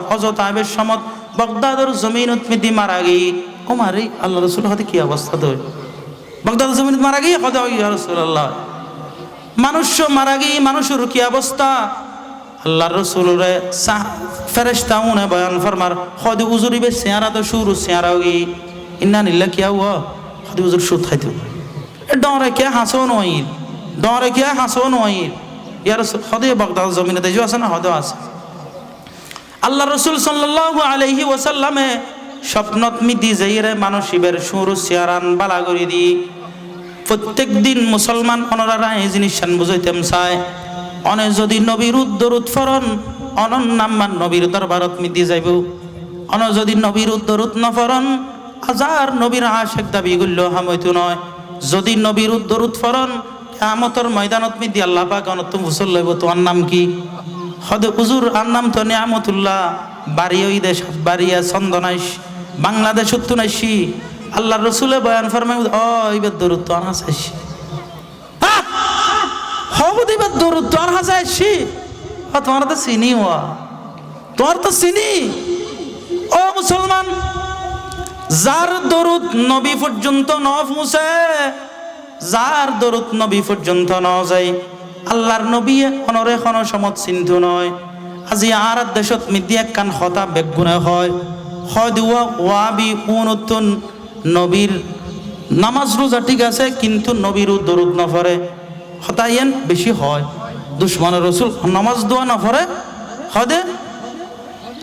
হযরত আয়েবের সমত বাগদাদের জমিনত মিদি মারা গই ওমারে আল্লাহ রাসূল হাতে কি অবস্থা দই বাগদাদের জমিনত মারা গই কদ ইয়া রাসূলুল্লাহ মানুষ মারা গই মানুষের কি অবস্থা আল্লাহর রাসূলের ফেরেশতা উনে বয়ান ফরমার কদ উজুরিবে চেহারা তো শুরু চেহারা গই ইন্না লিল্লাহি কিয়া ওয়া কদ উজুর সুত খাইতো ডরে কে হাসন ওয়াইল ডরে কে হাসন ওয়াইল ইয়া রাসূল কদ বাগদাদ জমিনে দেজো আছে না হদ আছে আল্লাহ রাসূল সাল্লাল্লাহু আলাইহি ওয়াসাল্লামে স্বপ্নত মিদি যাইরে মানসিবের সুরু চেহারান বালা করি দি প্রত্যেক দিন মুসলমান অনরারা এই জিনিস বুঝাইতেম চায় অনে যদি নবীর দরুদ ফরন অনন নাম্মান নবীর দরবারত মিদি যাইব অন যদি নবীর দরুদ নফরন হাজার নবীর আশিক দাবি করলেও হামইতো নয় যদি নবীর দরুদ ফরন কিয়ামতের ময়দানত মিদি আল্লাহ পাক অনত মুসল লইব তোমার নাম কি হদে হুজুর আর নাম তো নিয়ামতুল্লাহ বাড়ি ওই দেশ বাড়িয়া চন্দনাইশ বাংলাদেশ উত্তুনাইশি আল্লাহর রাসূলে বয়ান ফরমায় ও ইবাদ দরুদ তো আনা চাইছি হবদি বাদ দরুদ তো আনা চাইছি তোমার তো চিনি ওয়া তোমার তো চিনি ও মুসলমান যার দরুদ নবী পর্যন্ত ন পৌঁছে যার দরুদ নবী পর্যন্ত ন যায় আল্লাহর নবী অনরে কোন সমত চিন্তু নয় আজি আর দেশত মিদি একখান হতা বেগুনে হয় হদুয়া ওয়াবি উনতুন নবীর নামাজ রোজা ঠিক আছে কিন্তু নবীর দরুদ না পড়ে হতায়েন বেশি হয় দুশমনের রাসূল নামাজ দোয়া না পড়ে হদে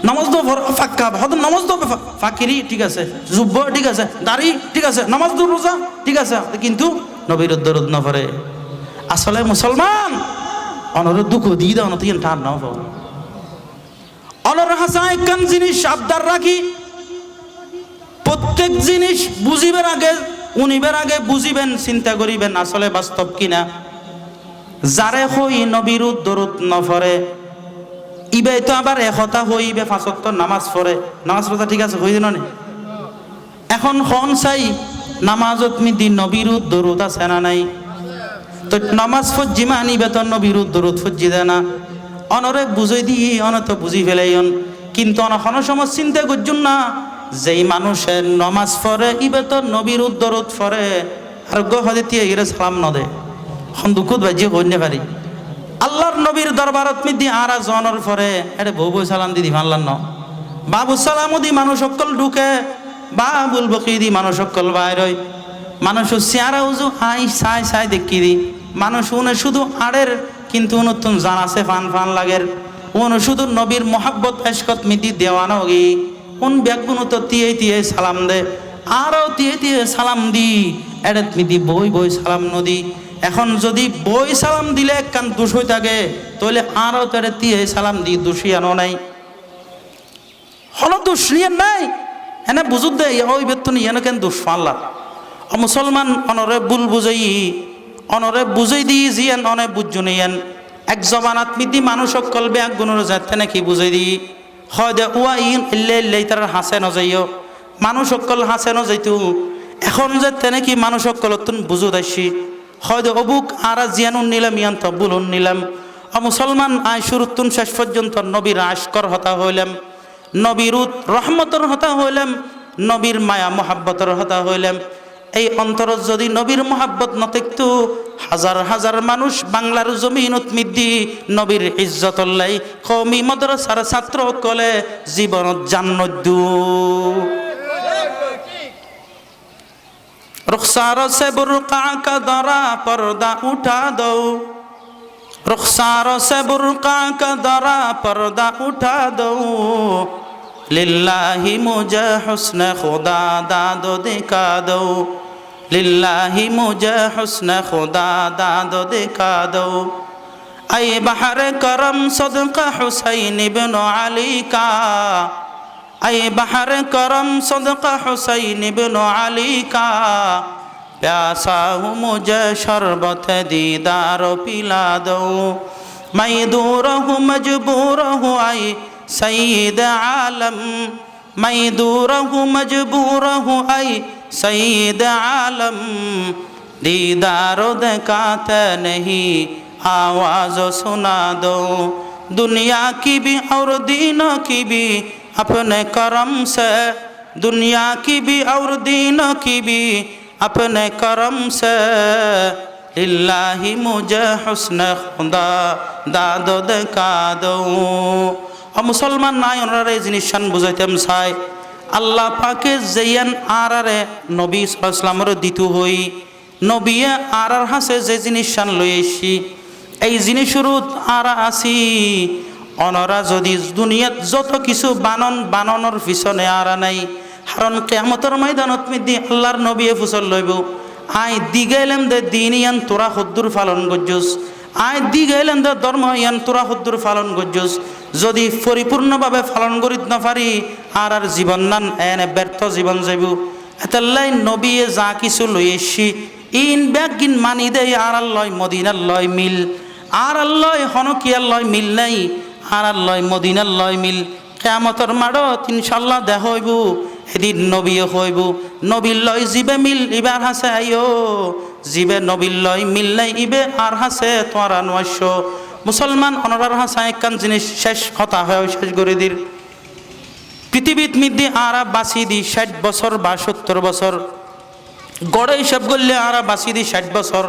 নামাজ দোয়া ফাক্কা হদ নামাজ দোয়া ফাকিরি ঠিক আছে জুব্ব ঠিক আছে দাড়ি ঠিক আছে নামাজ দোয়া রোজা ঠিক আছে কিন্তু নবীর দরুদ না পড়ে আসলে মুসলমান অনর দুঃখ দিয়ে দাও না তুই টান নাও অনর হাসায় কান জিনিস আবদার রাখি প্রত্যেক জিনিস বুঝিবেন আগে উনিবের আগে বুঝিবেন চিন্তা করিবেন আসলে বাস্তব কিনা যারে হই নবীর দরুদ নফরে ইবে তো আবার একতা হইবে পাঁচ ওয়াক্ত নামাজ পড়ে নামাজ রোজা ঠিক আছে হই দিন এখন খন চাই নামাজত মিদি নবীর দরুদ আছে না নাই তো নামাজ ফজ্জি মানি বেতন নবীর দরুদ ফজ্জি দেয় না অনরে বুঝাই দিয়ে অন তো বুঝি ফেলাইন কিন্তু অনখন সময় চিন্তা করছুন না যেই মানুষের নমাজ পড়ে ইবে তো নবীর দরুদ পড়ে আর গহদে তিয়া ইরে সালাম নদে এখন দুঃখত বাজি হইনে পারি আল্লাহর নবীর দরবারত মিদি আর জনের পরে এটা বউ বউ সালাম দিদি মানলাম ন বাবু সালাম দি মানুষ সকল ঢুকে বাবুল বকি দি মানুষ সকল বাইর হয় মানুষ চেহারা উজু আই চাই চাই দেখি দি মানুষ উনে শুধু আড়ের কিন্তু নতুন জানাছে ফান ফান লাগের উন শুধু নবীর মোহাব্বত এশকত মিদি দেওয়ানো গি উন ব্যাগুন তো তিয়ে তিয়ে সালাম দে আরও তিয়ে তিয়ে সালাম দি এড়েত মিদি বই বই সালাম নদী এখন যদি বই সালাম দিলে একখান দোষ হয়ে থাকে তাহলে আরও তারে তিয়ে সালাম দি দোষী আনো নাই হল দোষ নিয়ে নাই এনে বুঝুত দে ওই বেতন ইয়েন কেন দোষ ফানলা মুসলমান অনরে বুল বুঝাই অনরে বুঝাই দি জিয়ান অনে বুঝুনিয়েন এক জবানাত মিদি মানুষ সকল ব্যাগ গুণর যাতে নাকি বুঝাই দি হয় দে ওয়া ইন ইল্লে তার হাসে নজাইও মানুষ সকল হাসে নজাইতো এখন যে তেনেকি মানুষ সকল তুন বুঝু দাসি হয় দে অবুক আর জিয়ানুন নিলাম ইয়ান তবুলুন নিলাম মুসলমান আয় শুরুতুন শেষ পর্যন্ত নবীর আশকর হতা হইলাম নবীর রহমতর হতা হইলাম নবীর মায়া মোহাব্বতর হতা হইলাম এই অন্তর যদি নবীর মোহাব্বত নতেকতো হাজার হাজার মানুষ বাংলার জমিনত মিদ্দি নবীর ইজ্জতল্লাই কওমি মাদ্রাসার ছাত্র কলে জীবনত জান্নতু रुखसार से बुर्का का दरा पर्दा उठा दो रुखसार से बुर्का का दरा पर्दा उठा दो लिल्लाही मुझे हुस्न खुदा दादो दिखा दो लिल्लाही मुझे हुस्न खुदा दादो दिखा दो ऐ बहर करम सदका हुसैन इब्न अली का ऐ बहर करम सदका हुसैन इब्न अली का प्यासा हूँ मुझे शरबत दीदार पिला दो मैं दूर हूँ मजबूर हूँ आई सईद आलम मैं दूर हूँ मजबूर हूँ आई सईद आलम दीदार दिखाते नहीं आवाज़ सुना दो दुनिया की भी और दीनों की भी अपने करम से, दुनिया की भी और दीनों की भी अपने करम से, इल्लाही मुझे हुस्न खुदा दादो देखा दो। और मुसलमान নাই ওনারা এই জিনিস বুঝাইতাম চাই আল্লাহ পাকে যেয়ান আরারে নবী সাল্লাল্লাহু আলাইহি ওয়াসাল্লামের দিতু হই নবিয়ে আরার হাসে যে জিনিস লই আইছি এই জিনিসের আরা আসি অনরা যদি দুনিয়াত যত কিছু বাননের পিছনে আরা নাই, কারণ কিয়ামতের ময়দানত মিদি আল্লাহর নবীয়ে ফুসল লইব আই দিগাইলাম দে দিন ইয়ান তোরা হদ্দুর পালন গজ্জুস, আই দিগাইলাম দে ধর্ম ইয়ান তোরা হদ্দুর পালন গজ্জুস, যদি পরিপূর্ণভাবে পালন করিত না পারি আর জীবন নান এনে ব্যর্থ জীবন যাইব। এতাল্লাই নবীয়ে যা কিছু লই এসছি ইন ব্যাগিন মানি দেয় আর আল্লাহ মদিনার লয় মিল, আর আল্লাহ হনকিয়ার লয় মিল নাই, আর আল্লাহ মদিনার লয় মিল। কিয়ামতের মাঠত ইনশাআল্লাহ দেখ হইব, এদিন নবীও হইব, নবীর লয় জিবে মিল ইবার হাসে আইও, জিবে নবীর লয় মিল নাই ইবে আর হাসে তোমার নয়শ। মুসলমান অনরার হাসা একখান জিনিস শেষ কথা হয় শেষ করে দির পৃথিবীত মিদ্দি আরা বাঁচি দি 60 বছর বা 70 বছর গড়ে হিসাব করলে আরা বাঁচি দি 60 বছর।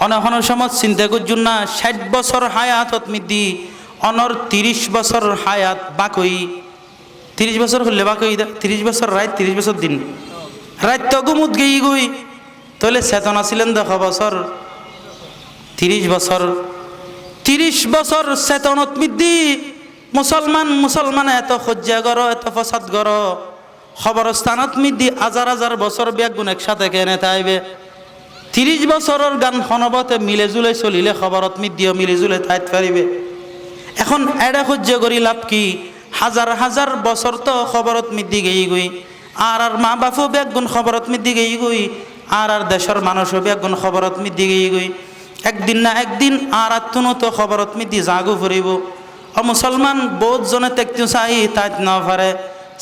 অনহন সময় চিন্তা করছুন না 60 বছর হায়াতত মিদ্দি অনর 30 বছর হায়াত বাকই, 30 বছর হলে বাকই 30 বছর রাত 30 বছর দিন রাত তো গুমুত গেই গই তাহলে চেতনা ছিলেন 10 বছর 30 বছর 30 বছর চেতনত মিদ্দি মুসলমান এত সহ্য করো এত ফসাদ করো খবরস্থানত মিদ্দি হাজার হাজার বছর ব্যাগুন একসাথে কেনে তাইবে 30 বছরের গান হনবতে মিলে জুলে চলিলে খবরত মিদ্দিও মিলে জুলে তাইত পারিবে। এখন এডা সহ্য করি লাভ কি? হাজার হাজার বছর তো খবরত মিদ্দি গেই গই আর মা বাপও ব্যাগুন খবরত মিদ্দি গেই গই আর দেশের মানুষও ব্যাগুন খবরত মিদ্দি গেই গই। একদিন না একদিন আর আত্মনো তো খবরত মিদ্দি জাগু ফুরিব। ও মুসলমান বহুত জনে দেখতে চাই তাইত না পারে।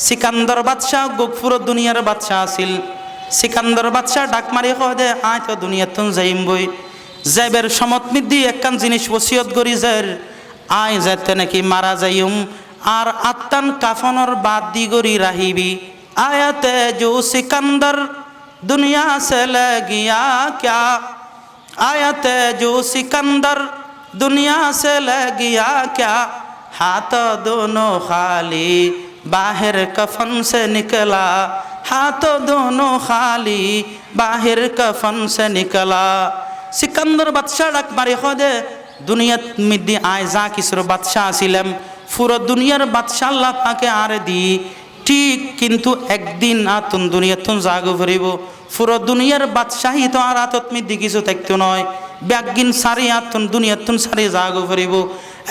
সিকান্দর বাদশাহ গোকপুর দুনিয়ার বাদশাহ আছিল। সিকান্দর বাদশাহ ডাক মারি কয় দে আয় তো দুনিয়াতুন যাইম বই যাইবের সমত মিদ্দি একখান জিনিস ওসিয়ত করি যার আয় যাতে নাকি মারা যাইম আর আত্মান কাফনের বাদ দি গরি রাহিবি। আয়াতে জো সিকান্দর দুনিয়া সে লাগিয়া ক্যা, आयते जो सिकंदर दुनिया से लग गया क्या, हाथ दोनों खाली बाहर कफन से निकला, हाथ दोनों खाली बाहर कफन से निकला। सिकंदर बादशाह डाक मारी खोदे दुनियात मिद्दी आय जा किसर बादशाह आसिलाम पुरो दुनियार बादशाह अल्लाह पाके आरे दी ठीक किन्तु एकदिन आतुन दुनियातुन जागो फरिब পুরো দুনিয়ার বাদশাহী তো আর আতত মিদ্দি কিছু থাকতো নয় ব্যাগিন সারি আতুন দুনিয়াতুন সারি জাগো ফরিব।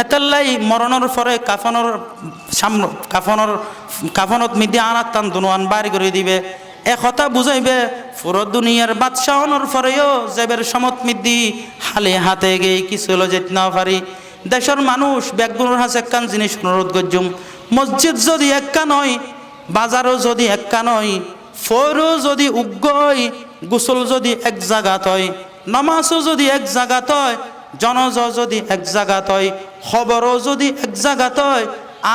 এতাল্লাই মরণের পরে কাফনত মিদ্দি আর আত্তান দুনুয়ান বাড়ি করে দিবে এ কথা বুঝাইবে পুরো দুনিয়ার বাদশাহনের পরেও যাবের সমত মিদ্দি হালে হাতে গিয়ে কিছু হলো যেতে না পারি। দেশের মানুষ ব্যাগগুলোর হাতে একখান জিনিস অনুরোধ করছুম মসজিদ যদি একা নয় বাজারও যদি একা নয় ফরও যদি উগ্গই গোসল যদি এক জায়গাত হয় নামাজও যদি এক জায়গাত হয় জনজা যদি এক জায়গাত হয় খবরও যদি এক জায়গাত হয়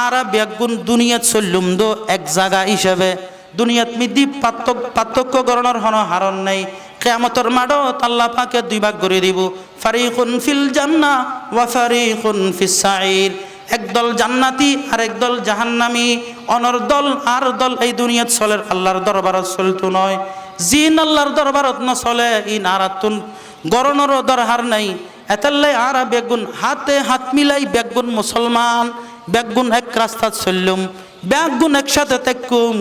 আর ব্যাগুন দুনিয়াত চললুম দো এক জায়গা হিসাবে দুনিয়াত মিদ্দি পার্থক্য গণনার হন হারণ নাই। কিয়ামতের মাঠত আল্লাহ পাকে দুই ভাগ করে দিব ফারিকুন ফিল জান্নাহ ওয়া ফারিকুন ফিস সাঈর। একদল জান্নাতি আর একদল জাহান্নামী অনর দল আর দল এই দুনিয়াত চলে আল্লাহর দরবারত চলতো নয় জিন আল্লাহর দরবারত ন চলে ই নারাতুন গরনেরও দরহার নাই। এতাল্লাই আর বেগুন হাতে হাত মিলাই বেগুন মুসলমান বেগুন এক রাস্তা চললুম বেগুন একসাথে তেকুম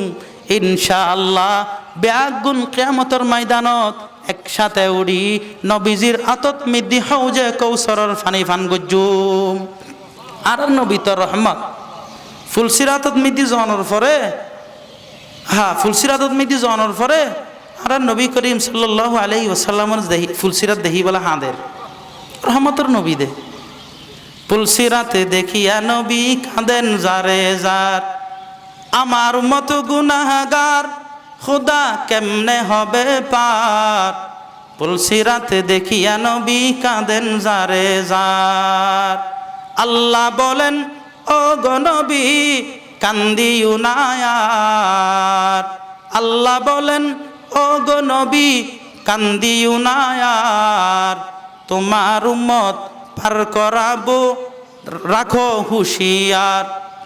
ইনশাআল্লাহ বেগুন কিয়ামতের ময়দানত একসাথে উড়ি নবীজির আতত মিদ্দি হাউজে কৌসরের ফানি ফান গজ্জুম। আর নবী তো রহমত ফুলসিরাতত মিদি জনের পরে ফুলসিরাতত মিদি জনের পরে আর নবী করিম সাল্লাল্লাহু আলাইহি ওয়াসাল্লামের দেহি ফুলসিরাত দেহি বলা হাঁদের রহমতের নবী দে ফুলসিরাতে দেখিয়া নবী কাঁদেন যারে যার আমার মতো গুনাহগার খোদা কেমনে হবে পার। ফুলসিরাতে দেখিয়া নবী কাঁদেন যারে যার আল্লাহ বলেন ও গো নবী কান্দিও না আর, আল্লাহ বলেন ও গো নবী কান্দিও না আর, তোমার উম্মত পার করাবো রাখো হুঁশিয়ার,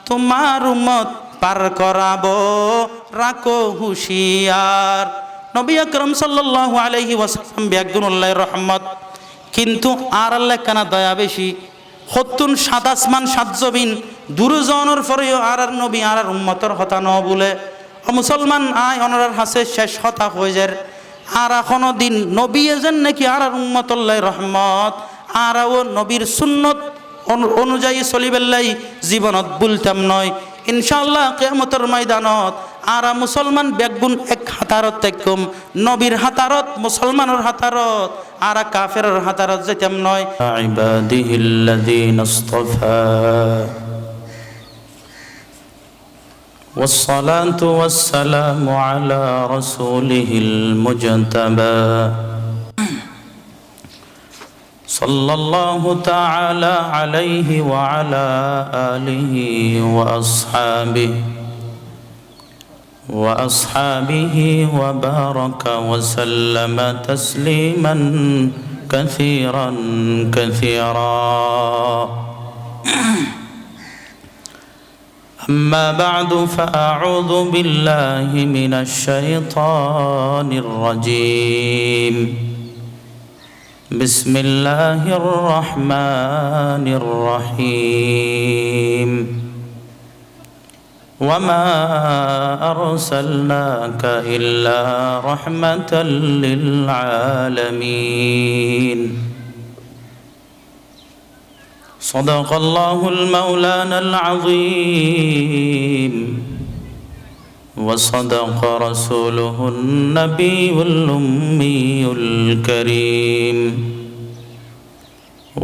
তোমার উম্মত পার করাবো রাখো হুঁশিয়ার। নবী আকরাম সাল্লাল্লাহু আলাইহি ওয়াসাল্লাম বিয়াগুনুল্লাহির রহমত, কিন্তু আর আল্লাহ কানা দয়া বেশি, ৭০ ৭ আসমান ৭ জমিন দুরজনের পরেও আর নবী আর উম্মতর হতা ন বলে ও মুসলমান আয় অনরার হাসে শেষ হতা হয়ে যায়। আর এখনো দিন নবী এজেন নাকি আর উম্মতুল্লাহ রহমত আর ও নবীর সুন্নত অনুযায়ী চলিবেলাই জীবনত ভুলতাম নয়। ইনশাআল্লাহ কিয়ামতের ময়দানত আর মুসলমান বেগুন এক হাতারত থাকম, নবীর হাতারত মুসলমানের হাতারত আর কাফেরের হাতারত যেতাম নয়। ইবাদিহিল্লাযীনা ইসতাফা والصلاة والسلام على رسوله المجتبى صلى الله تعالى عليه وعلى آله وأصحابه وبارك وسلم تسليما كثيرا كثيرا. أما بعد فأعوذ بالله من الشيطان الرجيم. بسم الله الرحمن الرحيم. وما أرسلناك إلا رحمة للعالمين. صدق الله المولانا العظيم وصدق رسوله النبي الأمي الكريم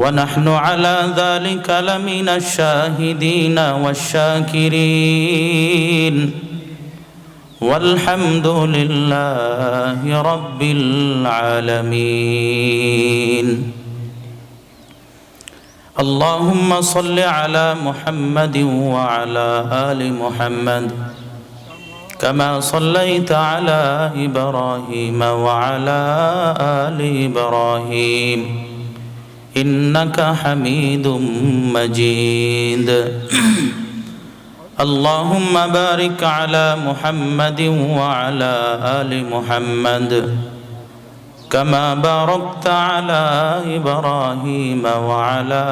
ونحن على ذلك لمن الشاهدين والشاكرين والحمد لله رب العالمين. اللهم صل على محمد وعلى آل محمد كما صليت على إبراهيم وعلى آل إبراهيم إنك حميد مجيد. اللهم بارك على محمد وعلى آل محمد كما باركت على إبراهيم وعلى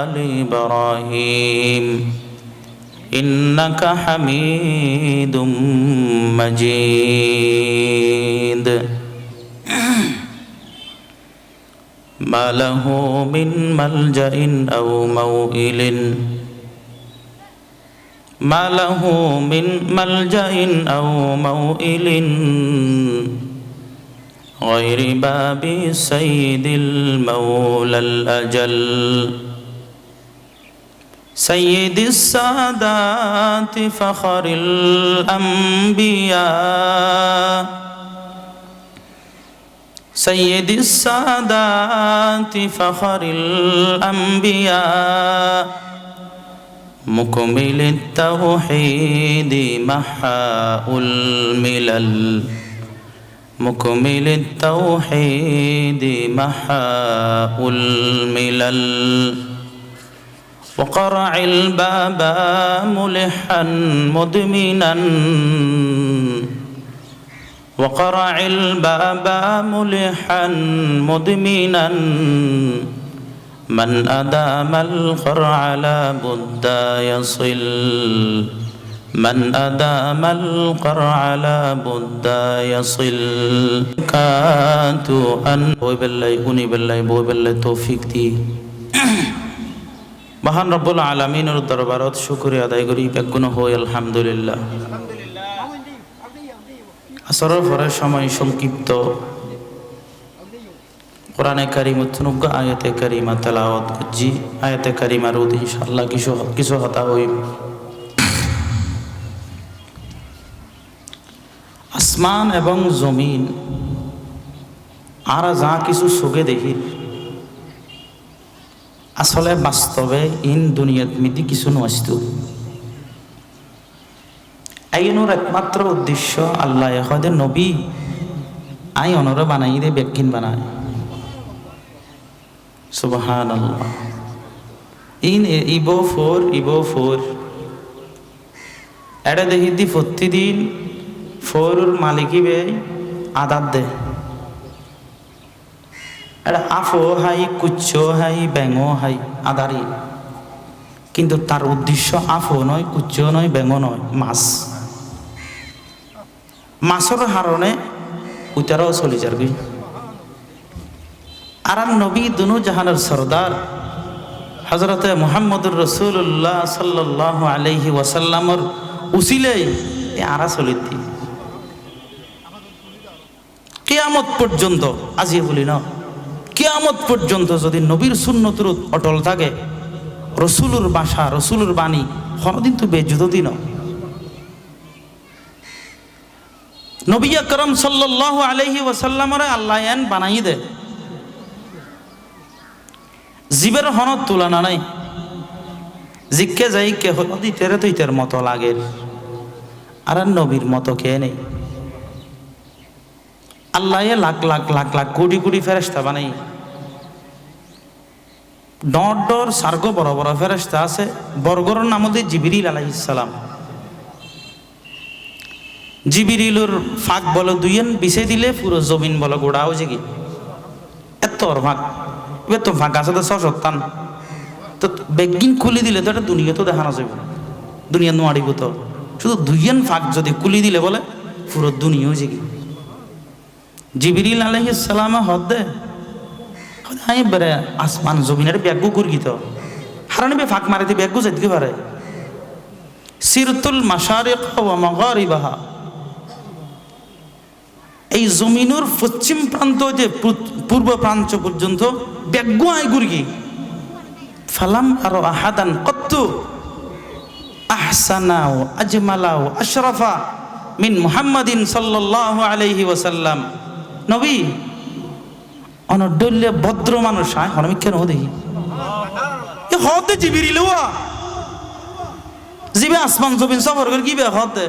آل إبراهيم إنك حميد مجيد. ما له من ملجأ أو موئل، ما له من ملجأ أو موئل غير باب سيد المولى الأجل سيد السادات فخر الأنبياء سيد السادات فخر الأنبياء مكمل التوحيد محاء الملل مكمل التوحيد محاء الملل وقرع الباب ملحا مدمنا وقرع الباب ملحا مدمنا من أدام القرع لا بد يصل من أدام القرع لا بد يصل كاتو أن بالله أني بالله بو بالله توفيق دي মহান রব্বুল আলামিনের দরবারত শুকরিয়া আদায় করি বেগুন হই আলহামদুলিল্লাহ। আসরের পরে সময় সংক্ষিপ্ত, কোরআনে কারীম ৯ আয়াতে কারিমা তেলাওয়াত করছি। আয়াতে কারিমার উদ ইনশাআল্লাহ কিছু কথা হইব। আসমান এবং জমিন আর যা কিছু চোখে দেখি আসলে বাস্তবে ইন দুনিয়াত মিতি কিছু নষ্ট আইনুর একমাত্র উদ্দেশ্য আল্লাহ এখদে নবী আই অনর বানাই দে বেকিন বানায় সুবহানাল্লাহ ইন ইবো ফোর এটা দেখি দি প্রতিদিন ফোরুর মালিকিবে আদার দে এটা আফো হাই কুচ্চো হাই ব্যাঙো হাই আদারি কিন্তু তার উদ্দেশ্য আফো নয় কুচ্চো নয় ব্যাঙো নয় মাছের হারণে উতারাও চলি যাবি আর নবী দুনু জাহানের সরদার হযরতে মুহাম্মদুর রাসূলুল্লাহ সাল্লাল্লাহু আলাইহি ওয়াসাল্লামর উসিলে এ আরা চলিতি কিয়ামত পর্যন্ত আজি বলি না কিয়ামত পর্যন্ত যদি নবীর সুন্নতের অটল থাকে রসুলুর ভাষা রসুলুর বাণী কোনদিন তো বেজুদতি না নবী আকরাম সাল্লাল্লাহু আলাইহি ওয়াসাল্লামরে আল্লাহ এন বানাই দে জীবের হনত তুলনা নাই জিজ্ঞে যাই কে হদি তেরে তুই তের মতো লাগে আর নবীর মতো কে নেই আল্লাহ লাখ লাখ লাখ লাখ কোটি কোটি ফেরেশতা বানাই ডর সার্গ বড় বড় ফেরেশতা আছে বর্গর নাম হচ্ছে জিবরিল আলাইহিস সালাম জিবরিলুর ফাঁক বলো দুইয়েন বিছে দিলে পুরো জমিন বলো গোড়া হয়েছে কি এত ফাঁক এবার তো ফাঁক আছে তো সশক্তান তো বেগিন খুলি দিলে তো এটা দুনিয়া তো দেখানো যাবে দুনিয়া নোয়ারিব তো শুধু দুইয়েন ফাঁক যদি খুলি দিলে বলে পুরো দুনিয়া হয়েছে কি জিবরিল আলাইহিস সালাম হদ দে আমি বেড়ে আসমান জমিনের ব্যাগু গুরগিত হারানি বে ফাঁক মারিতে ব্যাগু যেতে পারে সিরতুল মাশারিক ওয়া মাগারিবাহা এই জমিনুর পশ্চিম প্রান্ত যে পূর্ব প্রান্ত পর্যন্ত ব্যাগু আই গুরগি ফালাম আর আহাদান কত্তু আহসানা ওয়া আজমালা ওয়া আশরাফা মিন মুহাম্মাদিন সাল্লাল্লাহু আলাইহি ওয়াসাল্লাম নবী অনডল্য ভদ্র মানুষ আয় হরমি কেন দেখি এ হতে জিবিরিল ওয়া জিবে আসমান জমিন সফর করে কি বে হতে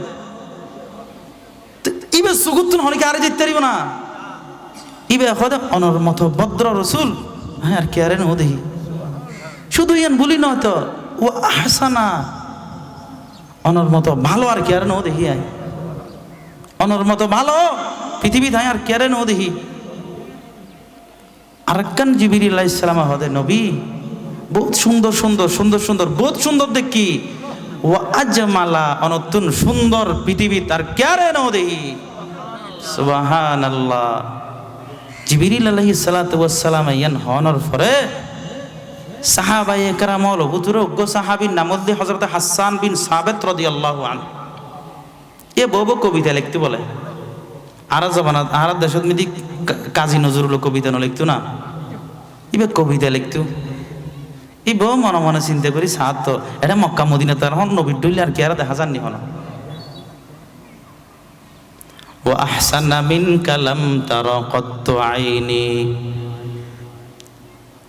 ইবে সুগুতুন হরিকে আরে যেতে পারিব না ইবে হতে অনর মতো ভদ্র রসুল হ্যাঁ আর কে আরে নো দেখি শুধু ইয়ান বলি না তো ও আহসানা অনর মতো ভালো আর কে আরে নো দেখি আয় অনর মতো ভালো পৃথিবী ধায় আর কে আরে নো দেখি আরেকখান জিবরিল আলাইহিস সালাম হদে নবী বহুত সুন্দর সুন্দর সুন্দর সুন্দর বহুত সুন্দর দেখি ও আজমালা অনতুন সুন্দর পৃথিবী তার ক্যারে ন দেহি সুবহানাল্লাহ জিবরিল আলাইহিস সালাতু ওয়াস সালাম ইয়ান হনর পরে সাহাবায়ে কেরাম হল বুজুর্গ সাহাবীর নাম হচ্ছে হযরত হাসান বিন সাবিত রাদিয়াল্লাহু আনহু এ বড় কবিতা লিখতে বলে আর জমানা আর দেশত মিদি কাজী নজরুল কবিতা ন লিখতো না ইবে কবিতা লিখতো এই বউ মনে মনে চিন্তা করি সাত তো এটা মক্কা মদিনা তার হন নবীর ডইলে আর কি আর দেখা যাননি হন ও আহসানা মিন কালাম তারা কত্তু আইনি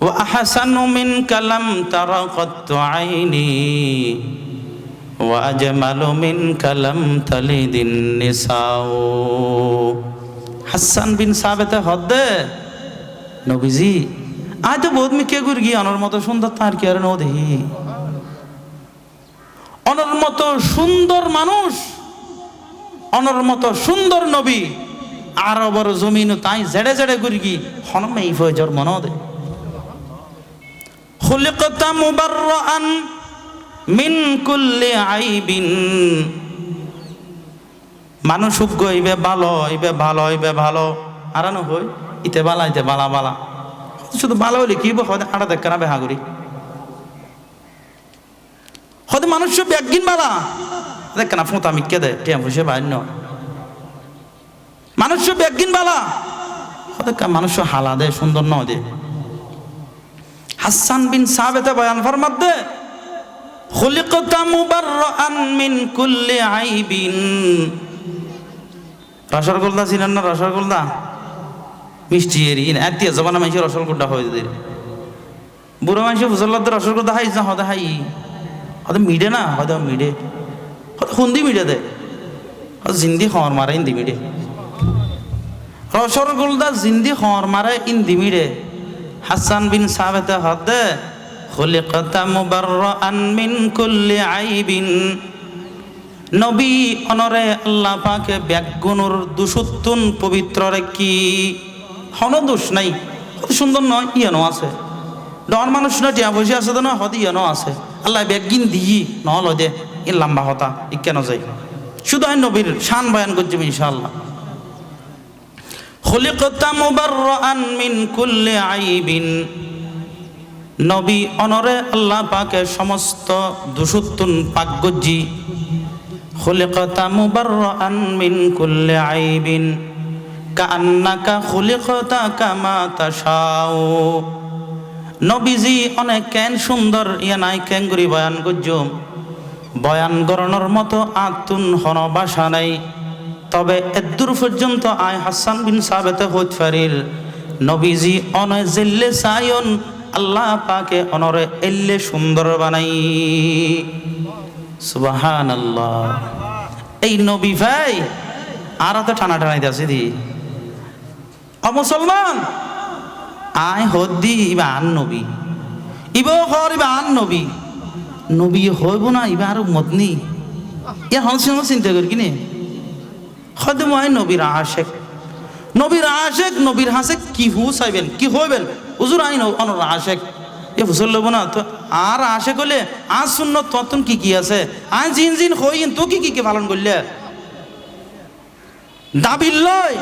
ও আহসানু মিন কালাম তারা কত্তু আইনি ও আজমালু মিন কালাম তালিদিন নিসাউ হাসান বিন সাবিত হদে নবীজি আজ তো বহুত মিকে গুরগি অনর মতো সুন্দর তার কি আর নো দেখি অনর মতো সুন্দর মানুষ অনর মতো সুন্দর নবী আরবর জমিন তাই জেড়ে জেড়ে গুরগি হনমে এই ফজর মনো দে খুলিকতা মুবাররান মিন কুল্লি আইবিন মানুষ গইবে ভালো হইবে ভালো হইবে ভালো আরানো হই ইতে বালা ইতে বালা বালা শুধু ভালো হইলে কি হতে আড়া দেখ না বেহা করি হতে মানুষ ব্যাগিন বালা দেখ না ফোঁতা মিকে দে টিয়া ফুসে বাইন মানুষ ব্যাগিন বালা হতে মানুষ হালা দে সুন্দর ন দে হাসান বিন সাবিতে বয়ান ফরমাত দে খুলিকতা মুবাররান মিন কুল্লি আইবিন রসগোল্লা ছিলেন না রসগোল্লা মিষ্টি এরি আত্মীয় জবানা মাইছে রসগোল্লা হয়ে যায় বুড়ো মানুষ ফুসল্লাদের অসুখ দেখাই না হদে হাই হয়তো মিডে না হয়তো মিডে হয়তো হুন্দি মিডে দে হয়তো জিন্দি খর মারে ইন্দি মিডে রসরগুলদা জিন্দি খর মারে ইন্দি মিডে হাসান বিন সাবেতে হদে খুলিকতা মুবাররাআন মিন কুল্লি আইবিন নবী অনরে আল্লাহ পাকে ব্যাগুনুর দুসুত্তুন পবিত্র রেখি হন দোষ নাই কত সুন্দর নয় ইয়ানো আছে ডর মানুষ না টিয়া বসে আছে তো না হদ ইয়ানো আছে আল্লাহ ব্যাগিন দিই নহল দে ই লম্বা হতা ই কেন যাই শুধু আমি নবীর শান বয়ান করছি ইনশাআল্লাহ খুলিকতা মুবাররাআন মিন কুল্লি আইবিন নবী অনরে আল্লাহ পাকে সমস্ত দুসুত্তুন পাকগজ্জি খুলিকতা মুবাররাআন মিন কুল্লি আইবিন কান্নাকা খুলিকতা কামা তাশাউ নবীজি অনেক কেন সুন্দর ইয়া নাই কেন করি বয়ান গজ্জুম বয়ান গরণের মতো আতুন হন বাসা নাই তবে এদূর পর্যন্ত আয় হাসান বিন সাবেতে হইত ফারির নবীজি অনে জিল্লে সায়ন আল্লাহ পাকে অনরে এল্লে সুন্দর বানাই সুবহানাল্লাহ এই নবী ভাই আর তো টানা টানাইতে আছে দি মুসলমান আয় হদ্দি ইবা আন নবী ইবা হর ইবা আন নবী নবী হইব না ইবা আর মদনি ইয়া হন চিন্তা করি কিনে হয়তো মই নবীর আশেক নবীর হাসে কি হু চাইবেন কি হইবেন হুজুর আইন অনর আশেক এ হুজুর লব না তো আর আশেক হলে আজ শূন্য ততন কি কি আছে আজ জিন জিন হইন তো কি কি পালন করলে দাবি লয়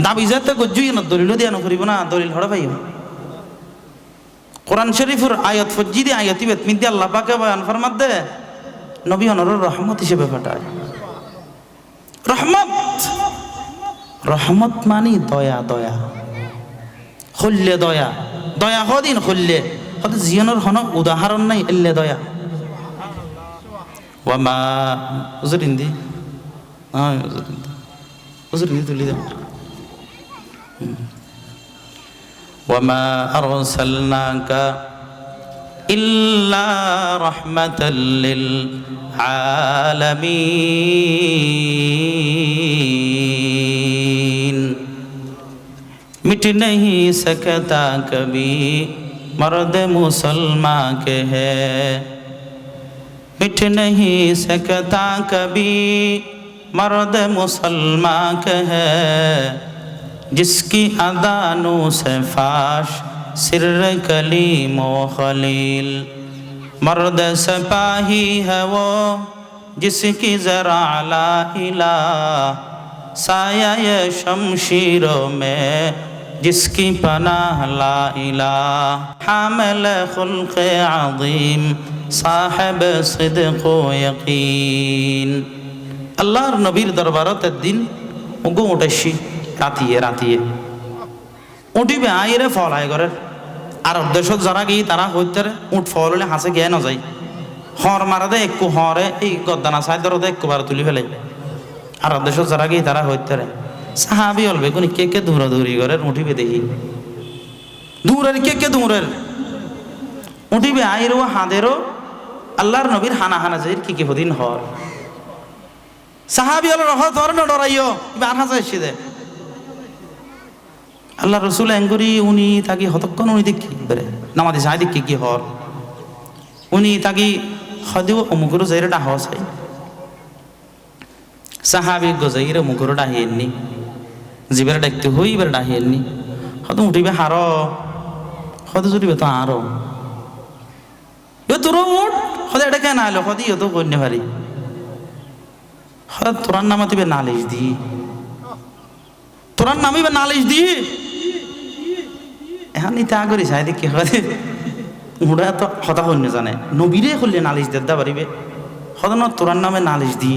দাবি যাতে গজ্জুই না দলিল দিয়া নকরিব না দলিল হড়া পাইব কোরআন শরীফের আয়াত ফজ্জিদি আয়াতি বেতমিদি আল্লাহ পাকে বয়ান ফরমাত দে নবী অনরের রহমত হিসেবে পাঠায় রহমত মানি দয়া খুললে দয়া হদিন খুললে হয়তো জীবনের হন উদাহরণ নাই এল্লে দয়া ওয়ামা হুজুর হিন্দি তুলি দাও ওয়ামা আরসালনাকা ইল্লা রাহমাতাল লিল आलमीन मिट नहीं सकता कभी मर्द मुसलमान के है मिट नहीं सकता कभी मर्द मुसलमान के है जिसकी अदानों से फाश सिर कलीम व खलील मर्द सिपाही है वो जिसकी जरा ला इला साया ये शमशीरों में जिसकी पनाह ला इला हामिल खुल्क़ अज़ीम साहिब सिद्क़ व यकीन अल्लाहर नबीर दरबारत दिन उगो उठेशी রাতিয়ে উঠিবে আইরে ফল আয় করে আর দেশত যারা গিয়ে তারা হইতে উঠ ফল হলে হাসে গিয়ে না যায় হর মারাদে একটু হরে এই গদ্দানা সাইদরতে একবার তুলি ফেলে আর দেশত যারা গিয়ে তারা হইতে সাহাবি অলবে কোন কে দৌড়াদৌড়ি করে উঠিবে দেখি দূরের কে দূরের উঠিবে আইরও হাঁদেরও আল্লাহর নবীর হানা যাই কি হদিন হর সাহাবি হল রহত হর না ডরাইও আর হাসা এসে দেয় আল্লাহ রসুল এঙ্গুরি উনি তাকে হতক্ষণ উনি দেখি বেড়ে নামাদি সাহাই দেখি কি হর উনি তাকে হদেও অমুকুর যাইরে ডাহ চাই সাহাবি গজাইরে মুকুর ডাহিয়েননি জীবের ডাকতে হই এবার ডাহিয়েননি হয়তো উঠিবে হার হয়তো জুটিবে তো আরো তোর উঠ হদে এটা কেন আলো হদি তো কন্য পারি হঠাৎ তোরার নামাতিবে নালিশ দি তোরার নামিবে নালিশ দি এখন ইতা করি চাই দেখি হদে উড়া তো হতা কন্য জানে নবীরে করলে নালিশ দেদা পারিবে হদন তোরার নামে নালিশ দি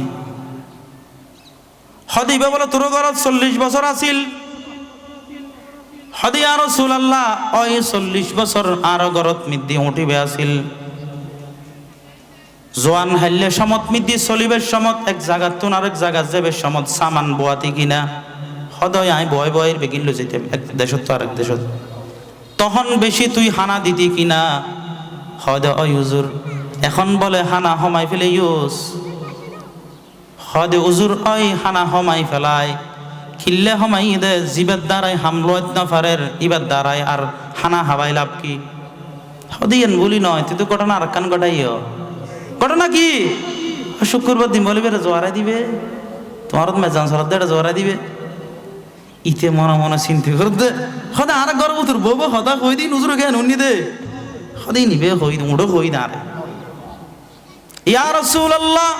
হদিবে বলে তোর ঘরত 40 বছর আছিল হদি আর রাসূলুল্লাহ ওই 40 বছর আর ঘরত মিদ্দি উঠিবে আছিল জোয়ান হাইলে সমত মিদ্দি চলিবের সমত এক জায়গা তুন আরেক জায়গা যাবে সমত সামান বোয়াতি কিনা হদয় আই বয় বয়ের বেগিন লো যেতে এক দেশত তো আরেক দেশত তখন বেশি তুই হানা দিতি কিনা? হদে ও হুজুর এখন বলে হানা হমাই ফেলে ইউস। হদে হুজুর ওই হানা হমাই ফেলায় খিল্লে হমাই দে জীবের দ্বারাই হামলো ফারের ইবার দ্বারাই আর হানা হাবাই লাভ কি? হদিয়েন বলি নয়, তুই তো ঘটনা আর কান ঘটাইও। ঘটনা কি? শুক্রবার দিন বলিবে জোয়ারা দিবে, তোমার মেজান সরাদ জোয়ারা দিবে। ইতে মনে মনে চিন্তা করতে সদা আর গর্ব তোর বউ সদা কই দিই নুজুর জ্ঞান উন্নি দে সদাই নিবে হই উড়ো হই না রে। ইয়া রাসূলুল্লাহ